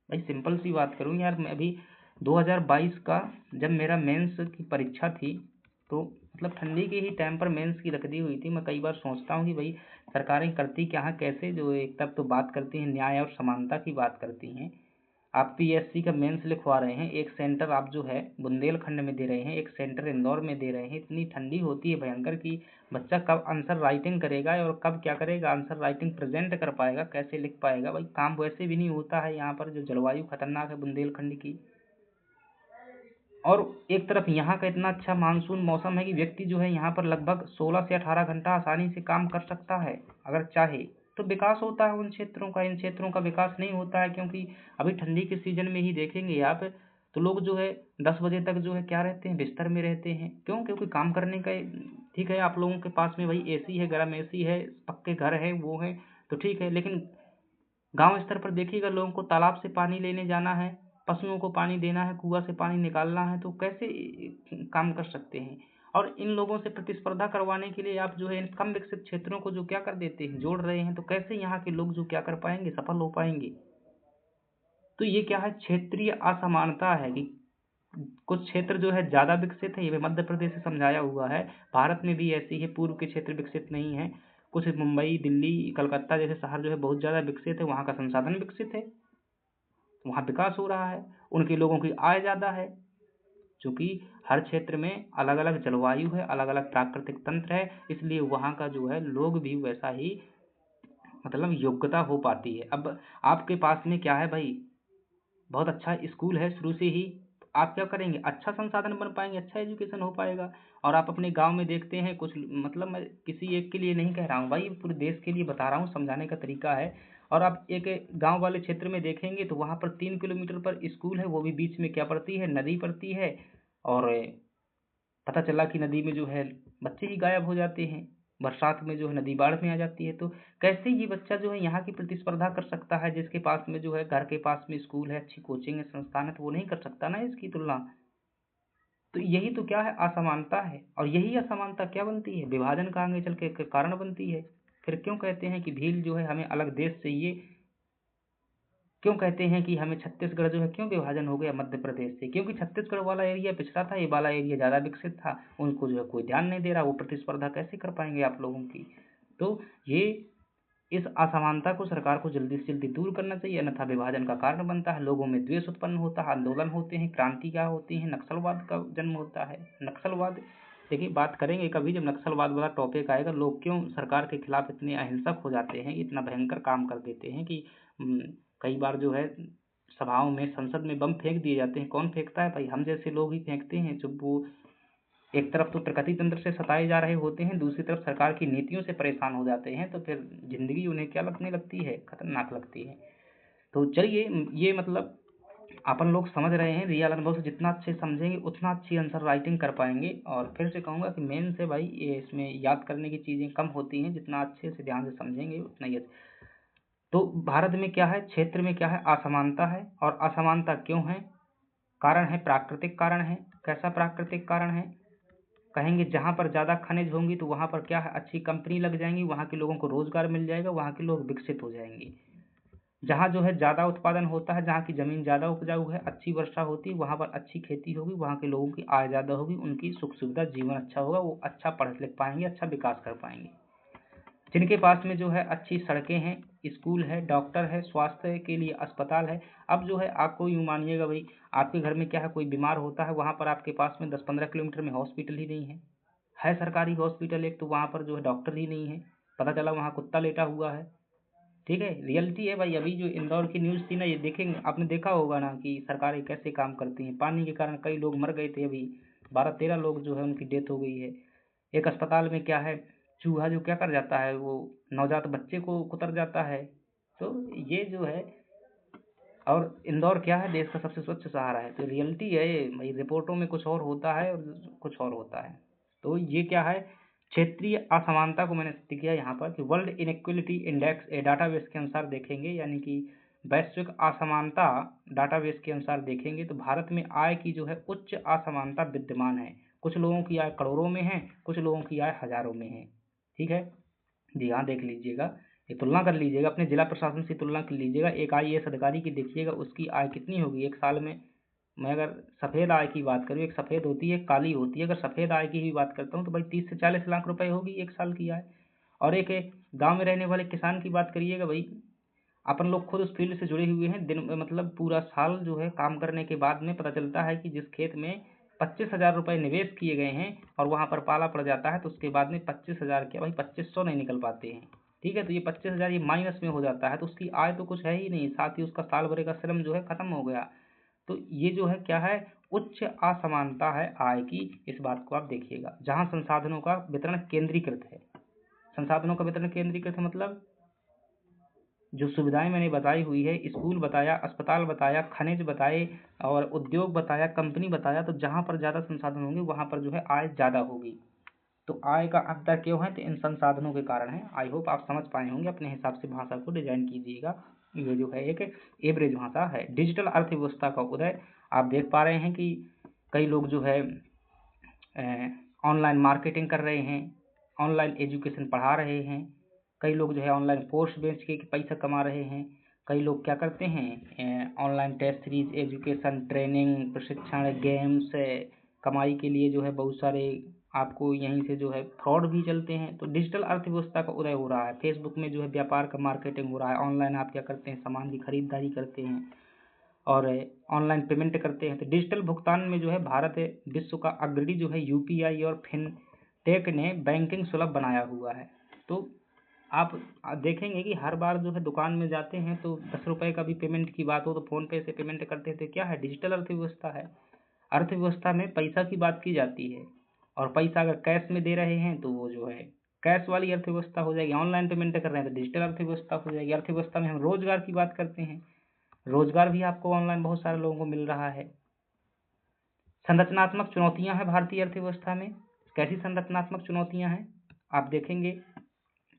भाई सिंपल सी बात करूँ यार, मैं अभी 2022 का जब मेरा मेंस की परीक्षा थी, तो मतलब ठंडी के ही टाइम पर मेंस की रख दी हुई थी। मैं कई बार सोचता हूँ कि भाई सरकारें करती क्या हैं, कैसे जो एक तरफ तो बात करती हैं न्याय और समानता की बात करती हैं, आप पीएससी का मेंस लिखवा रहे हैं, एक सेंटर आप जो है बुंदेलखंड में दे रहे हैं, एक सेंटर इंदौर में दे रहे हैं, इतनी ठंडी होती है भयंकर कि बच्चा कब आंसर राइटिंग करेगा और कब क्या करेगा, आंसर राइटिंग प्रेजेंट कर पाएगा, कैसे लिख पाएगा। भाई काम वैसे भी नहीं होता है यहाँ पर, जो जलवायु खतरनाक है बुंदेलखंड की। और एक तरफ यहाँ का इतना अच्छा मानसून मौसम है कि व्यक्ति जो है यहाँ पर लगभग 16 से 18 घंटा आसानी से काम कर सकता है अगर चाहे तो। विकास होता है उन क्षेत्रों का, इन क्षेत्रों का विकास नहीं होता है, क्योंकि अभी ठंडी के सीजन में ही देखेंगे आप तो लोग जो है 10 बजे तक जो है क्या रहते हैं, बिस्तर में रहते हैं। क्यों? क्योंकि काम करने का, ठीक है आप लोगों के पास में भाई एसी है, गर्म एसी है, पक्के घर है, वो है तो ठीक है, लेकिन गांव स्तर पर देखिएगा लोगों को तालाब से पानी लेने जाना है, पशुओं को पानी देना है, कुआं से पानी निकालना है, तो कैसे काम कर सकते हैं। और इन लोगों से प्रतिस्पर्धा करवाने के लिए आप जो है इन कम विकसित क्षेत्रों को जो क्या कर देते हैं, जोड़ रहे हैं, तो कैसे यहाँ के लोग जो क्या कर पाएंगे, सफल हो पाएंगे। तो ये क्या है, क्षेत्रीय असमानता है कि कुछ क्षेत्र जो है ज्यादा विकसित है, ये मध्य प्रदेश से समझाया हुआ है। भारत में भी ऐसे ही है, पूर्व के क्षेत्र विकसित नहीं है। कुछ मुंबई, दिल्ली, कलकत्ता जैसे शहर जो है बहुत ज्यादा विकसित है, वहाँ का संसाधन विकसित है, वहाँ विकास हो रहा है, उनके लोगों की आय ज्यादा है। चूंकि हर क्षेत्र में अलग अलग जलवायु है, अलग अलग प्राकृतिक तंत्र है, इसलिए वहाँ का जो है लोग भी वैसा ही मतलब योग्यता हो पाती है। अब आपके पास में क्या है भाई, बहुत अच्छा स्कूल है शुरू से ही, तो आप क्या करेंगे, अच्छा संसाधन बन पाएंगे, अच्छा एजुकेशन हो पाएगा। और आप अपने गांव में देखते हैं कुछ, मतलब मैं किसी एक के लिए नहीं कह रहा हूँ भाई, पूरे देश के लिए बता रहा हूँ, समझाने का तरीका है। और आप एक गांव वाले क्षेत्र में देखेंगे तो वहाँ पर 3 किलोमीटर पर स्कूल है, वो भी बीच में क्या पड़ती है, नदी पड़ती है। और पता चला कि नदी में जो है बच्चे ही गायब हो जाते हैं, बरसात में जो है नदी बाढ़ में आ जाती है। तो कैसे ये बच्चा जो है यहाँ की प्रतिस्पर्धा कर सकता है, जिसके पास में जो है घर के पास में स्कूल है, अच्छी कोचिंग है, संस्थान है, तो वो नहीं कर सकता ना इसकी तुलना। तो यही तो क्या है, असमानता है। और यही असमानता क्या बनती है, विभाजन का आगे चल के कारण बनती है। फिर क्यों कहते हैं कि भील जो है हमें अलग देश चाहिए, क्यों कहते हैं कि हमें छत्तीसगढ़ जो है क्यों विभाजन हो गया मध्य प्रदेश से, क्योंकि छत्तीसगढ़ वाला एरिया पिछड़ा था, ये वाला एरिया ज़्यादा विकसित था, उनको जो है कोई ध्यान नहीं दे रहा, वो प्रतिस्पर्धा कैसे कर पाएंगे आप लोगों की। तो ये इस असमानता को सरकार को जल्दी से जल्दी दूर करना चाहिए, अन्यथा विभाजन का कारण बनता है, लोगों में द्वेष उत्पन्न होता है, आंदोलन होते हैं, क्रांतियाँ होती हैं, नक्सलवाद का जन्म होता है। नक्सलवाद, देखिए बात करेंगे कभी जब नक्सलवाद वाला टॉपिक आएगा, लोग क्यों सरकार के खिलाफ इतने अहिंसक हो जाते हैं, इतना भयंकर काम कर देते हैं कि कई बार जो है सभाओं में, संसद में बम फेंक दिए जाते हैं। कौन फेंकता है भाई, हम जैसे लोग ही फेंकते हैं। जब वो एक तरफ तो प्रकृति तंत्र से सताए जा रहे होते हैं, दूसरी तरफ सरकार की नीतियों से परेशान हो जाते हैं, तो फिर जिंदगी उन्हें क्या लगने लगती है, खतरनाक लगती है। तो चलिए, ये मतलब अपन लोग समझ रहे हैं, रियल अनुभव से जितना अच्छे समझेंगे उतना अच्छी आंसर राइटिंग कर पाएंगे। और फिर से कहूँगा कि मेन से भाई ये इसमें याद करने की चीज़ें कम होती हैं, जितना अच्छे से ध्यान से समझेंगे उतना ही तो भारत में क्या है, क्षेत्र में क्या है, असमानता है। और असमानता क्यों है, कारण है, प्राकृतिक कारण है। कैसा प्राकृतिक कारण है, कहेंगे जहाँ पर ज़्यादा खनिज होंगी तो वहाँ पर क्या है, अच्छी कंपनी लग जाएंगी, वहाँ के लोगों को रोजगार मिल जाएगा, वहाँ के लोग विकसित हो जाएंगे। जहाँ जो है ज़्यादा उत्पादन होता है, जहाँ की ज़मीन ज़्यादा उपजाऊ है, अच्छी वर्षा होती है, वहाँ पर अच्छी खेती होगी, वहाँ के लोगों की आय ज़्यादा होगी, उनकी सुख सुविधा, जीवन अच्छा होगा, वो अच्छा पढ़ लिख पाएंगे, अच्छा विकास कर पाएंगे। जिनके पास में जो है अच्छी सड़कें हैं, स्कूल है, डॉक्टर है, स्वास्थ्य के लिए अस्पताल है। अब जो है आपको यूँ मानिएगा भाई, आपके घर में क्या है, कोई बीमार होता है, वहाँ पर आपके पास में 10-15 किलोमीटर में हॉस्पिटल ही नहीं है सरकारी हॉस्पिटल एक, तो वहाँ पर जो है डॉक्टर ही नहीं है, पता चला वहाँ कुत्ता लेटा हुआ है। ठीक है, रियलिटी है भाई। अभी जो इंदौर की न्यूज़ थी ना, ये देखेंगे, आपने देखा होगा ना कि सरकारें कैसे काम करती हैं। पानी के कारण कई लोग मर गए थे, अभी 12-13 लोग जो है उनकी डेथ हो गई है। एक अस्पताल में क्या है, चूहा जो क्या कर जाता है, वो नवजात बच्चे को कुतर जाता है। तो ये जो है, और इंदौर क्या है, देश का सबसे स्वच्छ शहर है। तो रियलिटी है ये भाई, रिपोर्टों में कुछ और होता है और कुछ और होता है। तो ये क्या है, क्षेत्रीय असमानता को मैंने सिद्ध किया यहाँ पर कि वर्ल्ड इनइक्वलिटी इंडेक्स डाटाबेस के अनुसार देखेंगे, यानी कि वैश्विक असमानता डाटाबेस के अनुसार देखेंगे तो भारत में आय की जो है उच्च असमानता विद्यमान है। कुछ लोगों की आय करोड़ों में है, कुछ लोगों की आय हजारों में है। ठीक है, जी हाँ, देख लीजिएगा, ये तुलना कर लीजिएगा, अपने जिला प्रशासन से तुलना कर लीजिएगा, एक आईएएस अधिकारी की देखिएगा उसकी आय कितनी होगी एक साल में। मैं अगर सफ़ेद आय की बात करूँ, एक सफ़ेद होती है, एक काली होती है, अगर सफ़ेद आय की ही बात करता हूँ तो भाई 30 से 40 लाख रुपए होगी एक साल की आय। और एक गांव में रहने वाले किसान की बात करिएगा भाई, अपन लोग खुद उस फील्ड से जुड़े हुए हैं, दिन मतलब पूरा साल जो है काम करने के बाद में पता चलता है कि जिस खेत में 25,000 रुपये निवेश किए गए हैं और वहाँ पर पाला पड़ जाता है, तो उसके बाद में 25,000 क्या भाई 2500 नहीं निकल पाते हैं। ठीक है, तो ये 25,000 ये माइनस में हो जाता है, तो उसकी आय तो कुछ है ही नहीं, साथ ही उसका साल भर का श्रम जो है खत्म हो गया। तो ये जो है क्या है, उच्च असमानता है आय की। इस बात को आप देखिएगा, जहाँ संसाधनों का वितरण केंद्रीकृत है। संसाधनों का वितरण केंद्रीकृत है मतलब जो सुविधाएं मैंने बताई हुई है, स्कूल बताया, अस्पताल बताया, खनिज बताए और उद्योग बताया, कंपनी बताया, तो जहाँ पर ज़्यादा संसाधन होंगे वहाँ पर जो है आय ज़्यादा होगी। तो आय का अंतर क्यों है, तो इन संसाधनों के कारण है। आई होप आप समझ पाए होंगे, अपने हिसाब से भाषा को डिजाइन कीजिएगा। ये जो है एक एवरेज भाषा है। डिजिटल अर्थव्यवस्था का उदय, आप देख पा रहे हैं कि कई लोग जो है ऑनलाइन मार्केटिंग कर रहे हैं, ऑनलाइन एजुकेशन पढ़ा रहे हैं, कई लोग जो है ऑनलाइन कोर्स बेच के पैसा कमा रहे हैं, कई लोग क्या करते हैं online test series, education, training, प्रशिक्षण, गेम्स कमाई के लिए जो है बहुत सारे आपको यहीं से जो है फ्रॉड भी चलते हैं। तो डिजिटल अर्थव्यवस्था का उदय हो रहा है। फेसबुक में जो है व्यापार का मार्केटिंग हो रहा है, ऑनलाइन आप क्या करते हैं सामान की खरीदारी करते हैं और ऑनलाइन पेमेंट करते हैं। तो डिजिटल भुगतान में जो है भारत विश्व का अग्रणी जो है यूपीआई और फिनटेक ने बैंकिंग सुलभ बनाया हुआ है। तो आप देखेंगे कि हर बार जो है दुकान में जाते हैं तो 10 रुपये का भी पेमेंट की बात हो तो फ़ोन पे से पेमेंट करते हैं। तो क्या है, डिजिटल अर्थव्यवस्था है। अर्थव्यवस्था में पैसा की बात की जाती है और पैसा अगर कैश में दे रहे हैं तो वो जो है कैश वाली अर्थव्यवस्था हो जाएगी। ऑनलाइन पेमेंट कर रहे हैं तो डिजिटल अर्थव्यवस्था हो जाएगी। अर्थव्यवस्था में हम रोजगार की बात करते हैं, रोजगार भी आपको ऑनलाइन बहुत सारे लोगों को मिल रहा है। संरचनात्मक चुनौतियां हैं भारतीय अर्थव्यवस्था में। कैसी संरचनात्मक चुनौतियां हैं, आप देखेंगे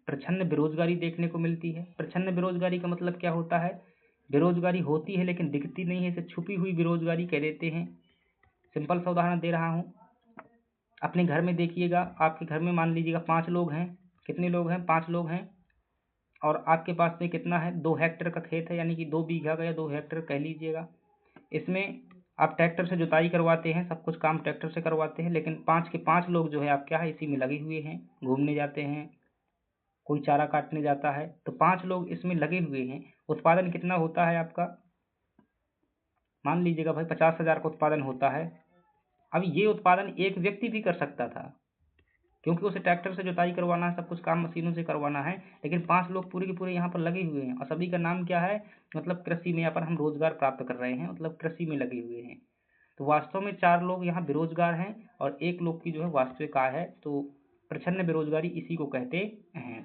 प्रच्छन्न बेरोजगारी देखने को मिलती है। प्रच्छन्न बेरोजगारी का मतलब क्या होता है, बेरोजगारी होती है लेकिन दिखती नहीं है, इसे छुपी हुई बेरोजगारी कह देते हैं। सिंपल सा उदाहरण दे रहा हूँ, अपने घर में देखिएगा, आपके घर में मान लीजिएगा 5 लोग हैं। कितने लोग हैं, 5 लोग हैं। और आपके पास में कितना है, 2 हेक्टेयर का खेत है, यानी कि 2 बीघा का या 2 हेक्टेयर कह लीजिएगा। इसमें आप ट्रैक्टर से जुताई करवाते हैं, सब कुछ काम ट्रैक्टर से करवाते हैं, लेकिन 5 के 5 लोग जो है आप क्या है इसी में लगे हुए हैं। घूमने जाते हैं, कोई चारा काटने जाता है, तो 5 लोग इसमें लगे हुए हैं। उत्पादन कितना होता है आपका, मान लीजिएगा भाई 50,000 का उत्पादन होता है। अब ये उत्पादन एक व्यक्ति भी कर सकता था, क्योंकि उसे ट्रैक्टर से जुताई करवाना है, सब कुछ काम मशीनों से करवाना है, लेकिन 5 लोग पूरे के पूरे यहाँ पर लगे हुए हैं और सभी का नाम क्या है, मतलब कृषि में यहाँ पर हम रोजगार प्राप्त कर रहे हैं, मतलब कृषि में लगे हुए हैं। तो वास्तव में 4 लोग यहाँ बेरोजगार हैं और 1 लोग की जो है वास्तविक आय है। तो प्रच्छन्न बेरोजगारी इसी को कहते हैं।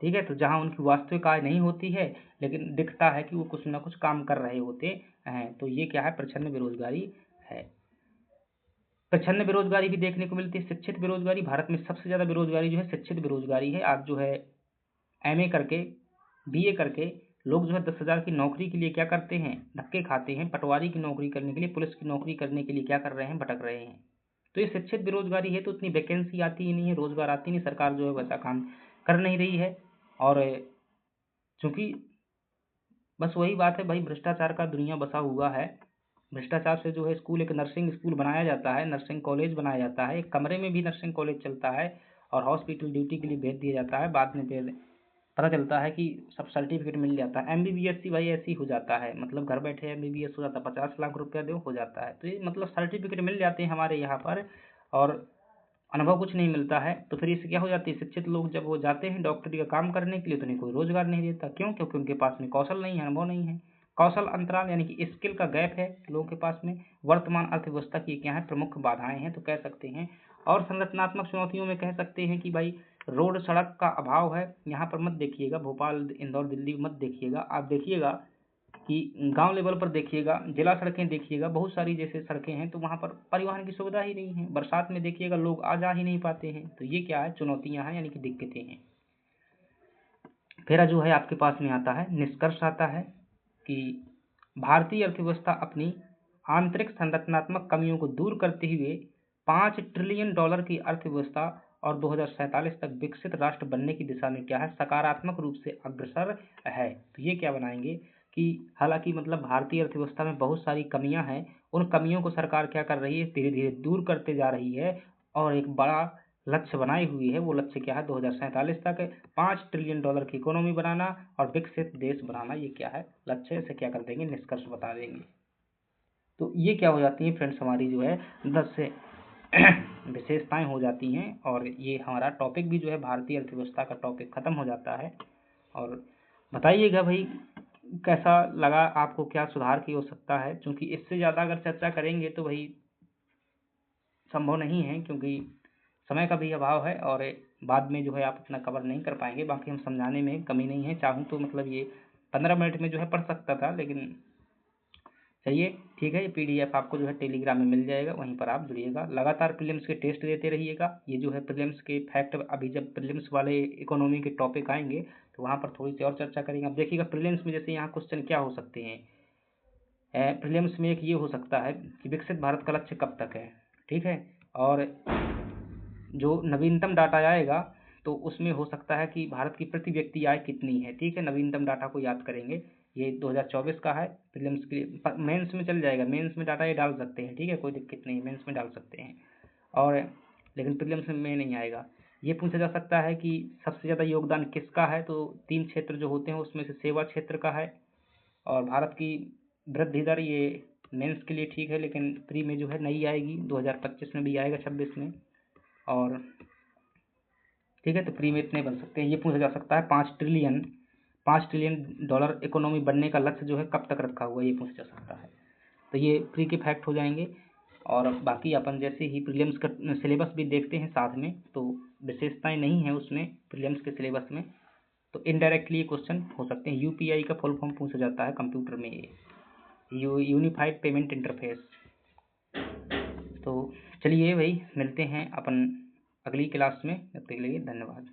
ठीक है, तो जहाँ उनकी वास्तविक आय नहीं होती है लेकिन दिखता है कि वो कुछ ना कुछ काम कर रहे होते हैं, तो ये क्या है, प्रच्छन्न बेरोजगारी है। प्रच्छन्न बेरोजगारी भी देखने को मिलती है। शिक्षित बेरोजगारी, भारत में सबसे ज़्यादा बेरोजगारी जो है शिक्षित बेरोजगारी है। आप जो है एमए करके, बीए करके लोग जो है 10,000 की नौकरी के लिए क्या करते हैं, धक्के खाते हैं। पटवारी की नौकरी करने के लिए, पुलिस की नौकरी करने के लिए क्या कर रहे हैं, भटक रहे हैं। तो ये शिक्षित बेरोजगारी है, तो उतनी वैकेंसी आती ही नहीं है, रोजगार आती नहीं, सरकार जो है वैसा काम कर नहीं रही है। और चूंकि बस वही बात है भाई, भ्रष्टाचार का दुनिया बसा हुआ है। भ्रष्टाचार से जो है स्कूल, एक नर्सिंग स्कूल बनाया जाता है, नर्सिंग कॉलेज बनाया जाता है, एक कमरे में भी नर्सिंग कॉलेज चलता है और हॉस्पिटल ड्यूटी के लिए भेज दिया जाता है। बाद में फिर पता चलता है कि सब सर्टिफिकेट मिल जाता है। एमबीबीएस सी भाई ऐसे ही हो जाता है, मतलब घर बैठे एमबीबीएस हो जाता है, 50 लाख रुपया दो हो जाता है। तो ये मतलब सर्टिफिकेट मिल जाते हैं हमारे यहाँ पर और अनुभव कुछ नहीं मिलता है। तो फिर इससे क्या हो जाती है, शिक्षित लोग जब वो जाते हैं डॉक्टरी का काम करने के लिए तो उन्हें कोई रोजगार नहीं देता। क्यों, क्योंकि उनके पास में कौशल नहीं है, अनुभव नहीं है। कौशल अंतराल यानी कि स्किल का गैप है लोगों के पास में। वर्तमान अर्थव्यवस्था की क्या है, प्रमुख बाधाएं हैं, तो कह सकते हैं। और संरचनात्मक चुनौतियों में कह सकते हैं कि भाई रोड सड़क का अभाव है। यहाँ पर मत देखिएगा, भोपाल इंदौर दिल्ली मत देखिएगा, आप देखिएगा कि गांव लेवल पर देखिएगा, जिला सड़कें देखिएगा, बहुत सारी जैसे सड़कें हैं तो वहाँ पर परिवहन की सुविधा ही नहीं है। बरसात में देखिएगा लोग आ जा ही नहीं पाते हैं। तो ये क्या है, चुनौतियां हैं, यानी कि दिक्कतें हैं। फिर जो है आपके पास में आता है, निष्कर्ष आता है कि भारतीय अर्थव्यवस्था अपनी आंतरिक संरचनात्मक कमियों को दूर करते हुए $5 ट्रिलियन की अर्थव्यवस्था और 2047 तक विकसित राष्ट्र बनने की दिशा में क्या है, सकारात्मक रूप से अग्रसर है। तो ये क्या बनाएंगे कि हालांकि मतलब भारतीय अर्थव्यवस्था में बहुत सारी कमियां हैं, उन कमियों को सरकार क्या कर रही है, धीरे धीरे दूर करते जा रही है और एक बड़ा लक्ष्य बनाई हुई है वो लक्ष्य क्या है, 2047 तक $5 ट्रिलियन की इकोनॉमी बनाना और विकसित देश बनाना, ये क्या है लक्ष्य। इसे क्या कर देंगे, निष्कर्ष बता देंगे। तो ये क्या हो जाती है फ्रेंड्स, हमारी जो है 10 से विशेषताएं हो जाती हैं, और ये हमारा टॉपिक भी जो है भारतीय अर्थव्यवस्था का टॉपिक खत्म हो जाता है। और बताइएगा भाई कैसा लगा आपको, क्या सुधार की आवश्यकता है, क्योंकि इससे ज़्यादा अगर चर्चा करेंगे तो भाई संभव नहीं है, क्योंकि समय का भी अभाव है और बाद में जो है आप इतना कवर नहीं कर पाएंगे। बाकी हम समझाने में कमी नहीं है, चाहूँ तो मतलब ये 15 मिनट में जो है पढ़ सकता था, लेकिन चलिए ठीक है। ये पीडीएफ आपको जो है टेलीग्राम में मिल जाएगा, वहीं पर आप जुड़िएगा। लगातार प्रीलिम्स के टेस्ट देते रहिएगा। ये जो है प्रीलिम्स के फैक्ट, अभी जब प्रीलिम्स वाले इकोनॉमी के टॉपिक आएंगे तो वहाँ पर थोड़ी सी और चर्चा करेंगे। अब देखिएगा प्रीलिम्स में जैसे यहाँ क्वेश्चन क्या हो सकते हैं, प्रीलिम्स में एक ये हो सकता है कि विकसित भारत का लक्ष्य कब तक है, ठीक है। और जो नवीनतम डाटा आएगा तो उसमें हो सकता है कि भारत की प्रति व्यक्ति आय कितनी है, ठीक है। नवीनतम डाटा को याद करेंगे, ये 2024 का है। प्रीलिम्स के मेंस में चल जाएगा, मेंस में डाटा ये डाल सकते हैं, ठीक है, कोई दिक्कत नहीं, मेंस में डाल सकते हैं। और लेकिन प्रीलिम्स में नहीं आएगा। ये पूछा जा सकता है कि सबसे ज़्यादा योगदान किसका है, तो 3 क्षेत्र जो होते हैं उसमें से सेवा क्षेत्र का है। और भारत की वृद्धि दर, ये मेंस के लिए ठीक है, लेकिन प्री में जो है नहीं आएगी, 2025 में भी आएगा, 26 में। और ठीक है, तो प्री में इतने बन सकते हैं। ये पूछा जा सकता है $5 ट्रिलियन इकोनॉमी बनने का लक्ष्य जो है कब तक रखा हुआ है, ये पूछा जा सकता है। तो ये प्री के फैक्ट हो जाएंगे। और बाकी अपन जैसे ही प्रीलिम्स का सिलेबस भी देखते हैं साथ में, तो विशेषताएं नहीं है उसमें प्रीलिम्स के सिलेबस में, तो इनडायरेक्टली ये क्वेश्चन हो सकते हैं। यूपीआई का फुल फॉर्म पूछा जाता है कंप्यूटर में, यूनिफाइड पेमेंट इंटरफेस। तो चलिए भाई मिलते हैं अपन अगली क्लास में, तब तक के लिए धन्यवाद।